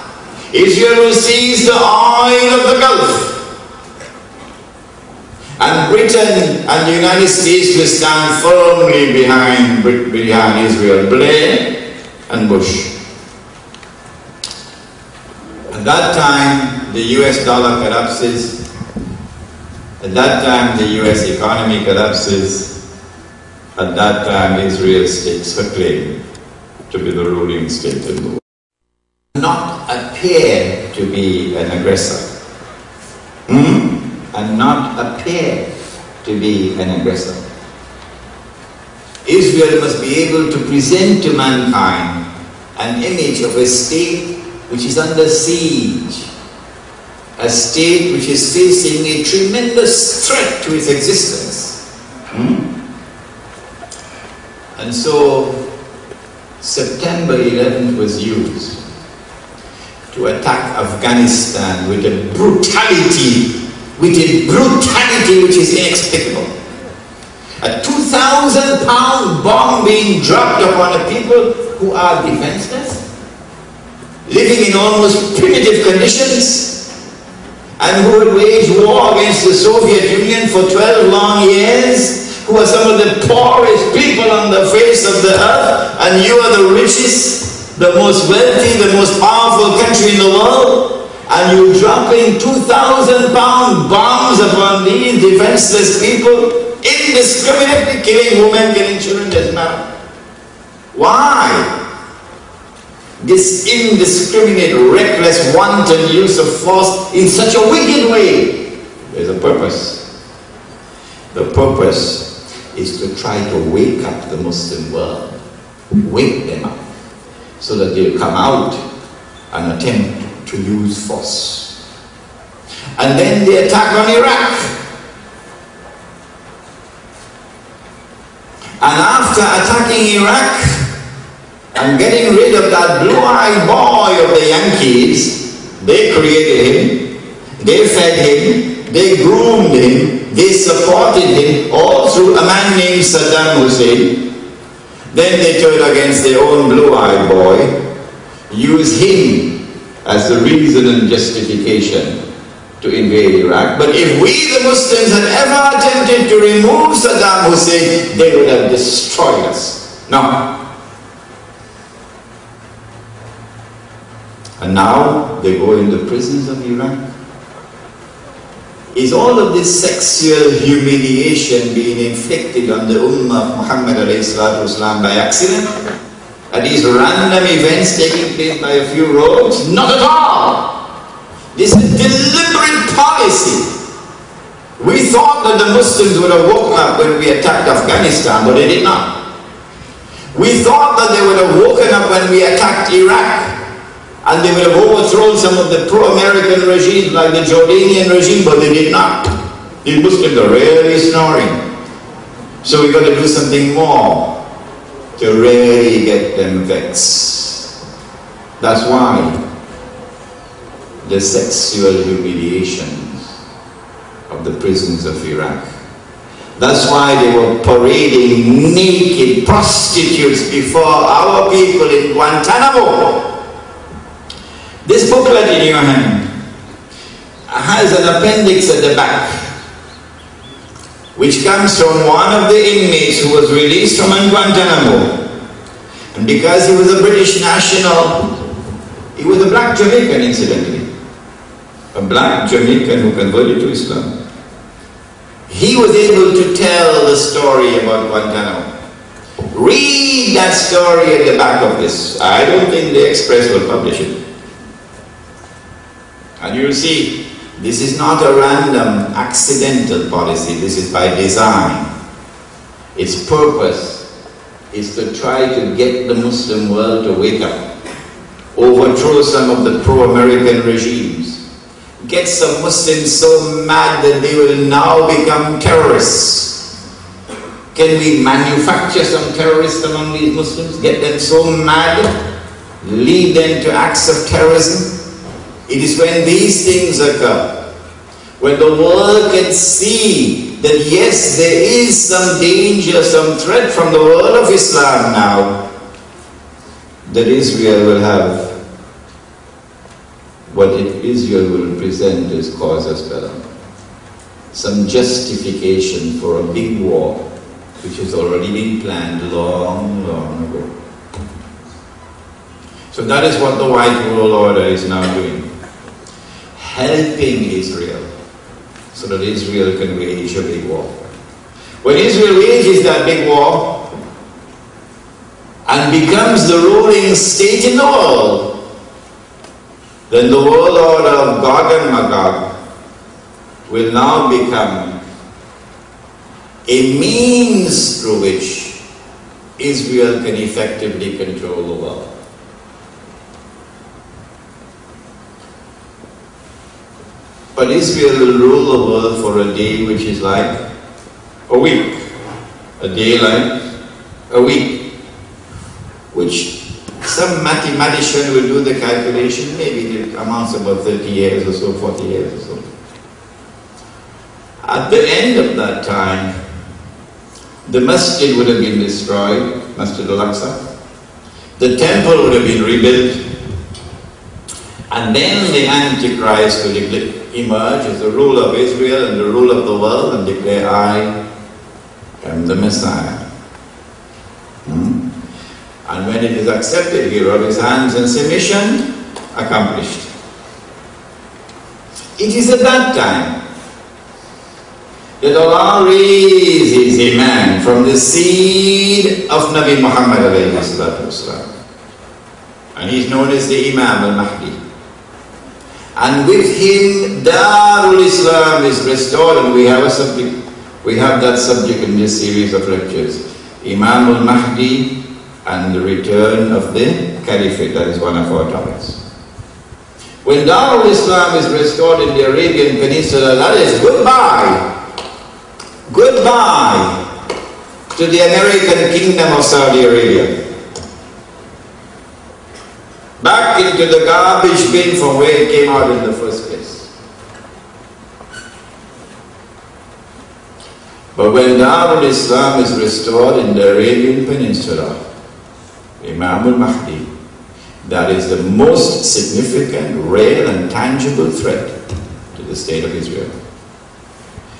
Israel will seize the oil of the Gulf. And Britain and the United States will stand firmly behind Israel, Blair and Bush. At that time, the US dollar collapses. At that time, the US economy collapses. At that time, Israel stakes her claim to be the ruling state in the world. Not appear to be an aggressor. And not appear to be an aggressor. Israel must be able to present to mankind an image of a state which is under siege, a state which is facing a tremendous threat to its existence. And so September 11th was used to attack Afghanistan with a brutality which is inexplicable. A 2,000-pound bomb being dropped upon a people who are defenseless, living in almost primitive conditions, and who had waged war against the Soviet Union for 12 long years, who are some of the poorest people on the face of the earth, and you are the richest, the most wealthy, the most powerful country in the world, and you dropping 2,000-pound bombs upon these defenseless people, indiscriminately killing women, killing children, doesn't matter. Why? This indiscriminate, reckless, wanton use of force in such a wicked way. There's a purpose. The purpose is to try to wake up the Muslim world, wake them up, so that they'll come out and attempt to use force. And then the attack on Iraq. And after attacking Iraq and getting rid of that blue-eyed boy of the Yankees, they created him, they fed him, they groomed him, they supported him, all through a man named Saddam Hussein. Then they turned against their own blue-eyed boy, used him as the reason and justification to invade Iraq. But if we, the Muslims, had ever attempted to remove Saddam Hussein, they would have destroyed us. No. And now they go in the prisons of Iraq. Is all of this sexual humiliation being inflicted on the Ummah of Muhammad ﷺ by accident? Are these random events taking place by a few rogues? Not at all! This is deliberate policy. We thought that the Muslims would have woken up when we attacked Afghanistan, but they did not. We thought that they would have woken up when we attacked Iraq, and they would have overthrown some of the pro-American regimes like the Jordanian regime, but they did not. The Muslims are really snoring. So we've got to do something more to really get them vexed. That's why the sexual humiliations of the prisons of Iraq. That's why they were parading naked prostitutes before our people in Guantanamo. This booklet in your hand has an appendix at the back, which comes from one of the inmates who was released from Guantanamo. And because he was a British national, he was a black Jamaican, incidentally. A black Jamaican who converted to Islam. He was able to tell the story about Guantanamo. Read that story at the back of this. I don't think the Express will publish it. And you'll see, this is not a random, accidental policy. This is by design. Its purpose is to try to get the Muslim world to wake up, overthrow some of the pro-American regimes, get some Muslims so mad that they will now become terrorists. Can we manufacture some terrorists among these Muslims? Get them so mad, lead them to acts of terrorism? It is when these things occur, when the world can see that yes, there is some danger, some threat from the world of Islam now, that Israel will have what Israel will present as casus belli, some justification for a big war which has already been planned long, long ago. So that is what the White World Order is now doing, helping Israel so that Israel can wage a big war. When Israel wages that big war and becomes the ruling state in the world, then the world order of Gog and Magog will now become a means through which Israel can effectively control the world. But Israel will rule the world for a day which is like a week. A day like a week. Which some mathematician will do the calculation, maybe it amounts to about 30 years or so, 40 years or so. At the end of that time, the masjid would have been destroyed, Masjid al-Aqsa. The temple would have been rebuilt. And then the Antichrist will emerge as the ruler of Israel and the ruler of the world and declare, I am the Messiah. And when it is accepted, he rubs his hands in submission, accomplished. It is at that time that Allah raises a man from the seed of Nabi Muhammad alayhi salatu wasalam. And he is known as the Imam al-Mahdi. And with him, Darul Islam is restored, and we have that subject in this series of lectures. Imam al-Mahdi and the return of the Caliphate, that is one of our topics. When Darul Islam is restored in the Arabian Peninsula, that is goodbye. Goodbye to the American Kingdom of Saudi Arabia. Back into the garbage bin from where it came out in the first place. But when Darul Islam is restored in the Arabian Peninsula, Imam al-Mahdi, that is the most significant, real and tangible threat to the state of Israel.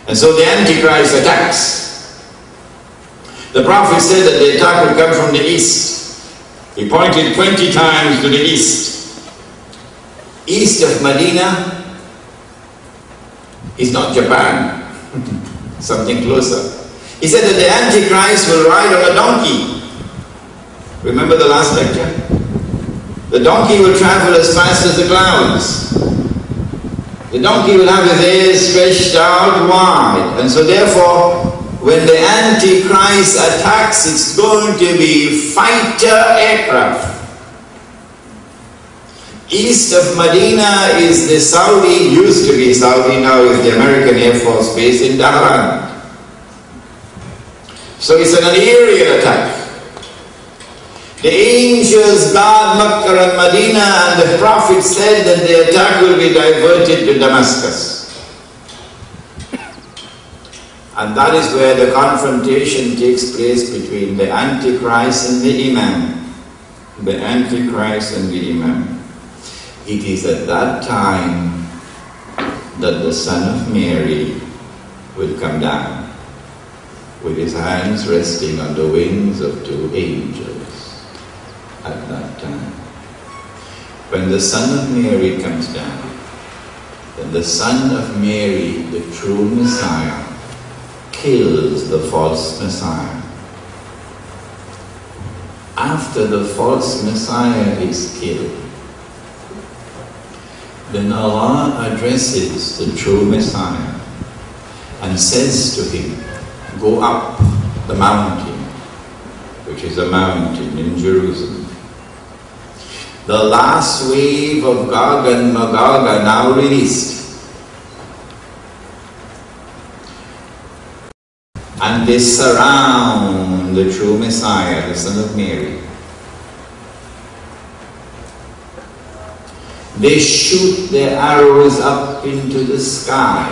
And so the Antichrist attacks. The Prophet said that the attack would come from the east. He pointed 20 times to the east. East of Medina is not Japan, something closer. He said that the Antichrist will ride on a donkey. Remember the last lecture? The donkey will travel as fast as the clouds. The donkey will have his ears stretched out wide. And so therefore, when the Antichrist attacks, it's going to be fighter aircraft. East of Medina is the Saudi, used to be Saudi, now is the American Air Force Base in Tehran. So it's an aerial attack. The angels guard Makkah and Medina, and the Prophet said that the attack will be diverted to Damascus. And that is where the confrontation takes place between the Antichrist and the Imam. The Antichrist and the Imam. It is at that time that the Son of Mary will come down with his hands resting on the wings of two angels. At that time, when the Son of Mary comes down, then the Son of Mary, the true Messiah, kills the false Messiah. After the false Messiah is killed, then Allah addresses the true Messiah and says to him, go up the mountain, which is a mountain in Jerusalem. The last wave of Gog and Magog are now released. and they surround the true Messiah, the Son of Mary. They shoot their arrows up into the sky.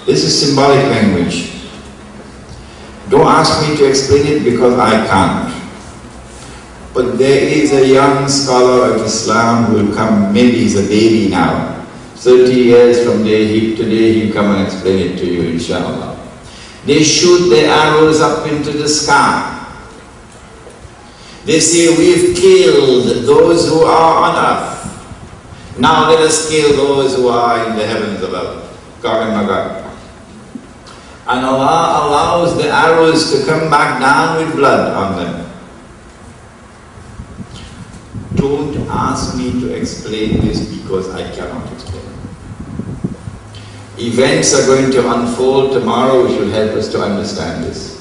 This is symbolic language. Don't ask me to explain it because I can't. But there is a young scholar of Islam who will come, maybe he's a baby now. 30 years from today he'll come and explain it to you, inshallah. They shoot their arrows up into the sky. They say, we've killed those who are on earth. Now let us kill those who are in the heavens above. Gog and Magog. And Allah allows the arrows to come back down with blood on them. Don't ask me to explain this because I cannot explain. Events are going to unfold tomorrow which will help us to understand this.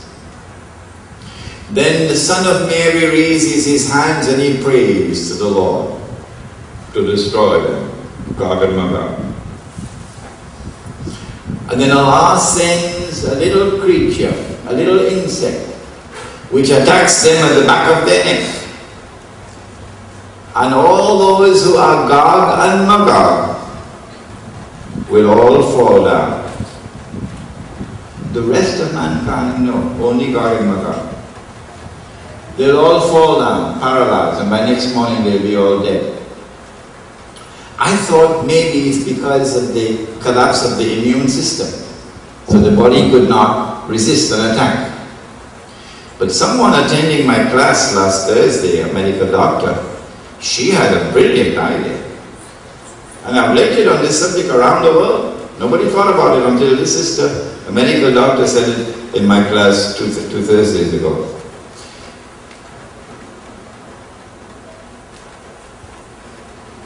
Then the Son of Mary raises his hands and he prays to the Lord to destroy them, Gog and Magog. And then Allah sends a little creature, a little insect, which attacks them at the back of their neck. And all those who are Gog and Magog will all fall down. The rest of mankind, no, only Gog and Magog. They'll all fall down, paralyzed, and by next morning they'll be all dead. I thought maybe it's because of the collapse of the immune system. So the body could not resist an attack. But someone attending my class last Thursday, a medical doctor, she had a brilliant idea. And I've lectured on this subject around the world. Nobody thought about it until this sister, a medical doctor, said it in my class two Thursdays ago.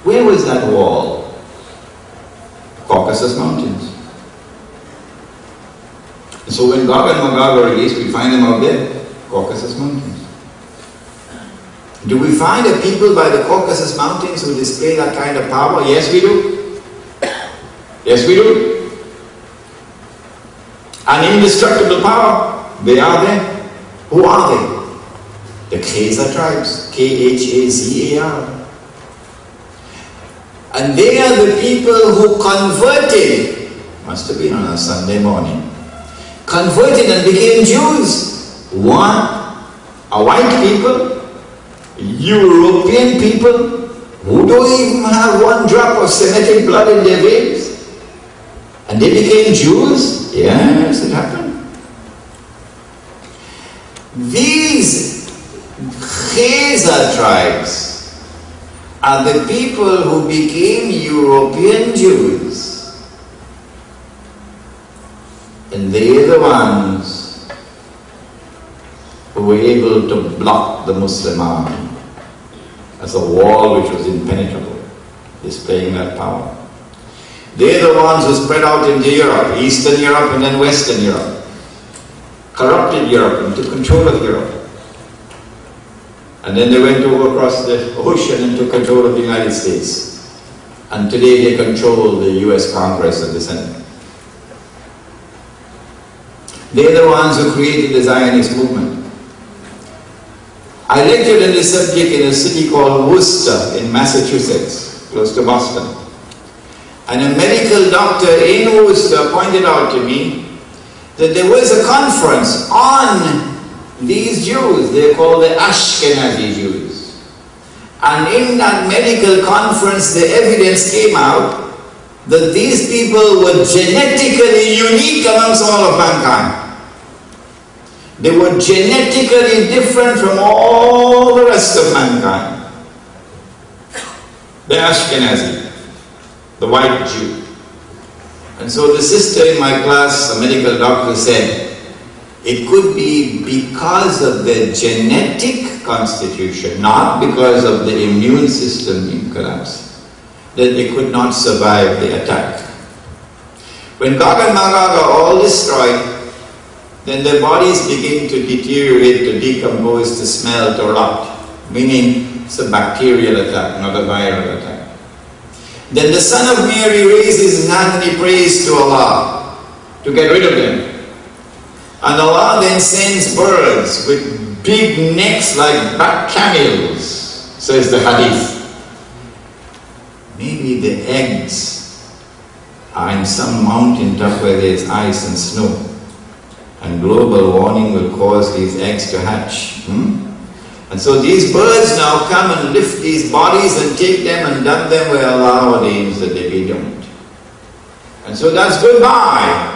Where was that wall? Caucasus Mountains. And so when Gog and Magog are released, we find them out there, Caucasus Mountains. Do we find a people by the Caucasus Mountains who display that kind of power? Yes, we do. Yes, we do. An indestructible power. They are there. Who are they? The Khazar tribes. Khazar. And they are the people who converted, must have been on a Sunday morning, converted and became Jews. One, a white people, European people, who don't even have one drop of Semitic blood in their veins. And they became Jews? Yes, it happened. These Khazar tribes are the people who became European Jews. And they are the ones who were able to block the Muslim army as a wall which was impenetrable, displaying that power. They are the ones who spread out into Europe, Eastern Europe and then Western Europe, corrupted Europe and took control of Europe. And then they went over across the ocean and took control of the United States. And today they control the US Congress and the Senate. They're the ones who created the Zionist movement. I lectured on this subject in a city called Worcester in Massachusetts, close to Boston. And a medical doctor in Worcester pointed out to me that there was a conference on these Jews. They're called the Ashkenazi Jews. And in that medical conference, the evidence came out that these people were genetically unique amongst all of mankind. They were genetically different from all the rest of mankind. The Ashkenazi, the white Jew. And so the sister in my class, a medical doctor, said, it could be because of their genetic constitution, not because of the immune system being collapsed, that they could not survive the attack. When Gog and Magog are all destroyed, then their bodies begin to deteriorate, to decompose, to smell, to rot, meaning it's a bacterial attack, not a viral attack. Then the Son of Mary raises his hand and he prays to Allah to get rid of them. And Allah then sends birds with big necks like black camels, says the hadith. Maybe the eggs are in some mountain top where there's ice and snow. And global warming will cause these eggs to hatch. And so these birds now come and lift these bodies and take them and dump them where Allah ordains that they be dumped. And so that's goodbye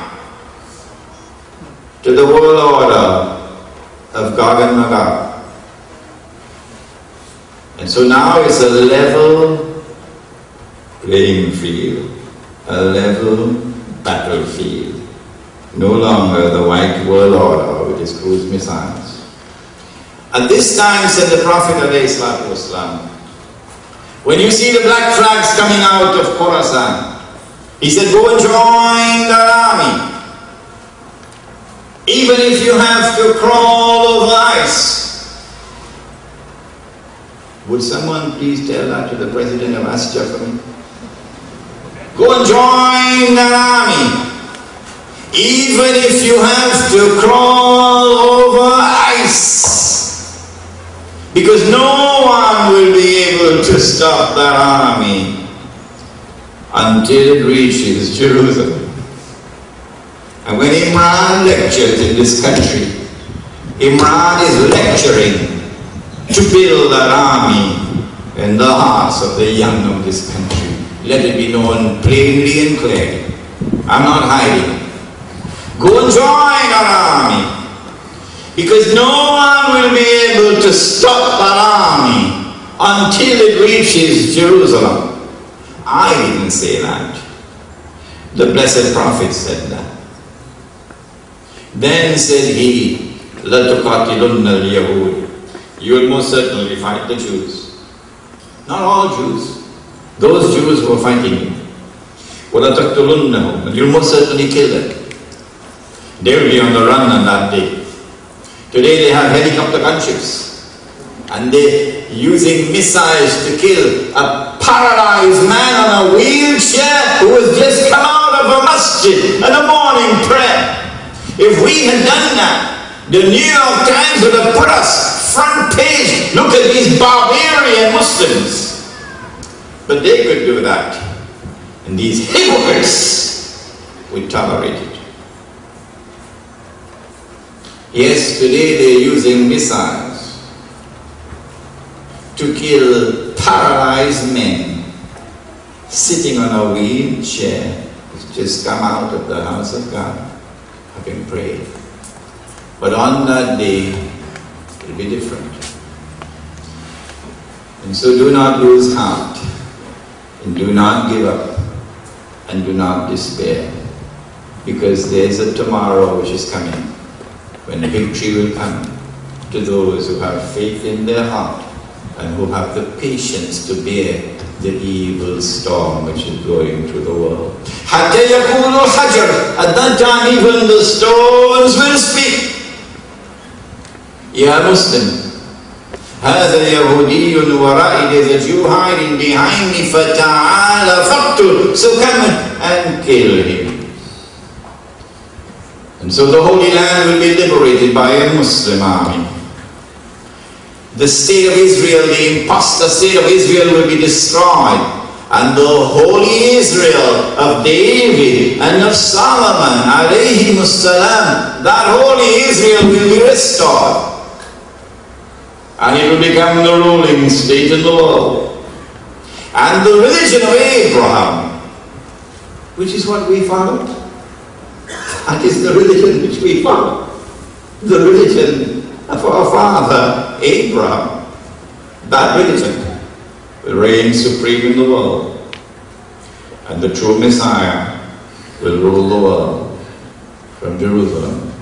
to the world order of Gog and Magog. And so now it's a level playing field, a level battlefield. No longer the white world order with its cruise missiles. At this time, said the Prophet ﷺ, when you see the black flags coming out of Khorasan, he said, go and join that army. Even if you have to crawl over ice. Would someone please tell that to the president of Asja for me? Go and join that army. Even if you have to crawl over ice. Because no one will be able to stop that army until it reaches Jerusalem. And when Imran lectures in this country, Imran is lecturing to build that army in the hearts of the young of this country. Let it be known plainly and clearly. I'm not hiding. Go and join our army. Because no one will be able to stop that army until it reaches Jerusalem. I didn't say that. The blessed Prophet said that. Then said he, لَتُقَاتِلُنَّ الْيَهُودِ You will most certainly fight the Jews. Not all Jews. Those Jews who are fighting you. وَلَتَقْتُلُنَّهُمْ You will most certainly kill them. They will be on the run on that day. Today they have helicopter gunships. And they're using missiles to kill a paralyzed man on a wheelchair who has just come out of a masjid and a morning prayer. If we had done that, the New York Times would have put us front page. Look at these barbarian Muslims. But they could do that. And these hypocrites would tolerate it. Yes, today they're using missiles to kill paralyzed men sitting on a wheelchair who's just come out of the house of God, having prayed. But on that day, it'll be different. And so do not lose heart, and do not give up, and do not despair, because there's a tomorrow which is coming, when victory will come to those who have faith in their heart and who have the patience to bear the evil storm which is going through the world. حَتَّى يَقُولُ الْحَجَرُ At that time even the stones will speak. Ya Muslim, هذا يهودي ورائي, there's a Jew hiding behind me, فَتَعَالَ فَقْتُلْ So come and kill him. And so the Holy Land will be liberated by a Muslim army. The state of Israel, the imposter state of Israel will be destroyed. And the holy Israel of David and of Solomon, alayhimussalam, that holy Israel will be restored. And it will become the ruling state in the world. And the religion of Abraham, which is what we follow. That is the religion which we follow. The religion of our father Abraham. That religion will reign supreme in the world. And the true Messiah will rule the world from Jerusalem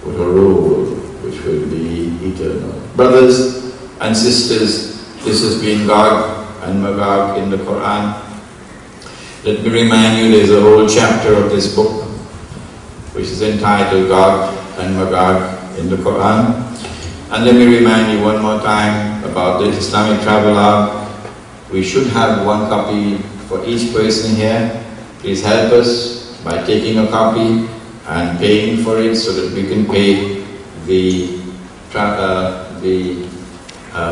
with a rule which will be eternal. Brothers and sisters, this has been Gog and Magog in the Quran. Let me remind you, there's a whole chapter of this book which is entitled Gog and Magog in the Quran. And let me remind you one more time about the Islamic Travelogue. We should have one copy for each person here. Please help us by taking a copy and paying for it so that we can pay the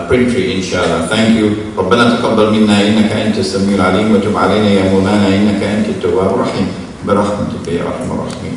printer inshallah. Thank you. ربنا تقبل منا إنك أنت السميع العليم وتب علينا يا مولانا إنك أنت التواب الرحيم برحمتك يا أرحم الراحمين.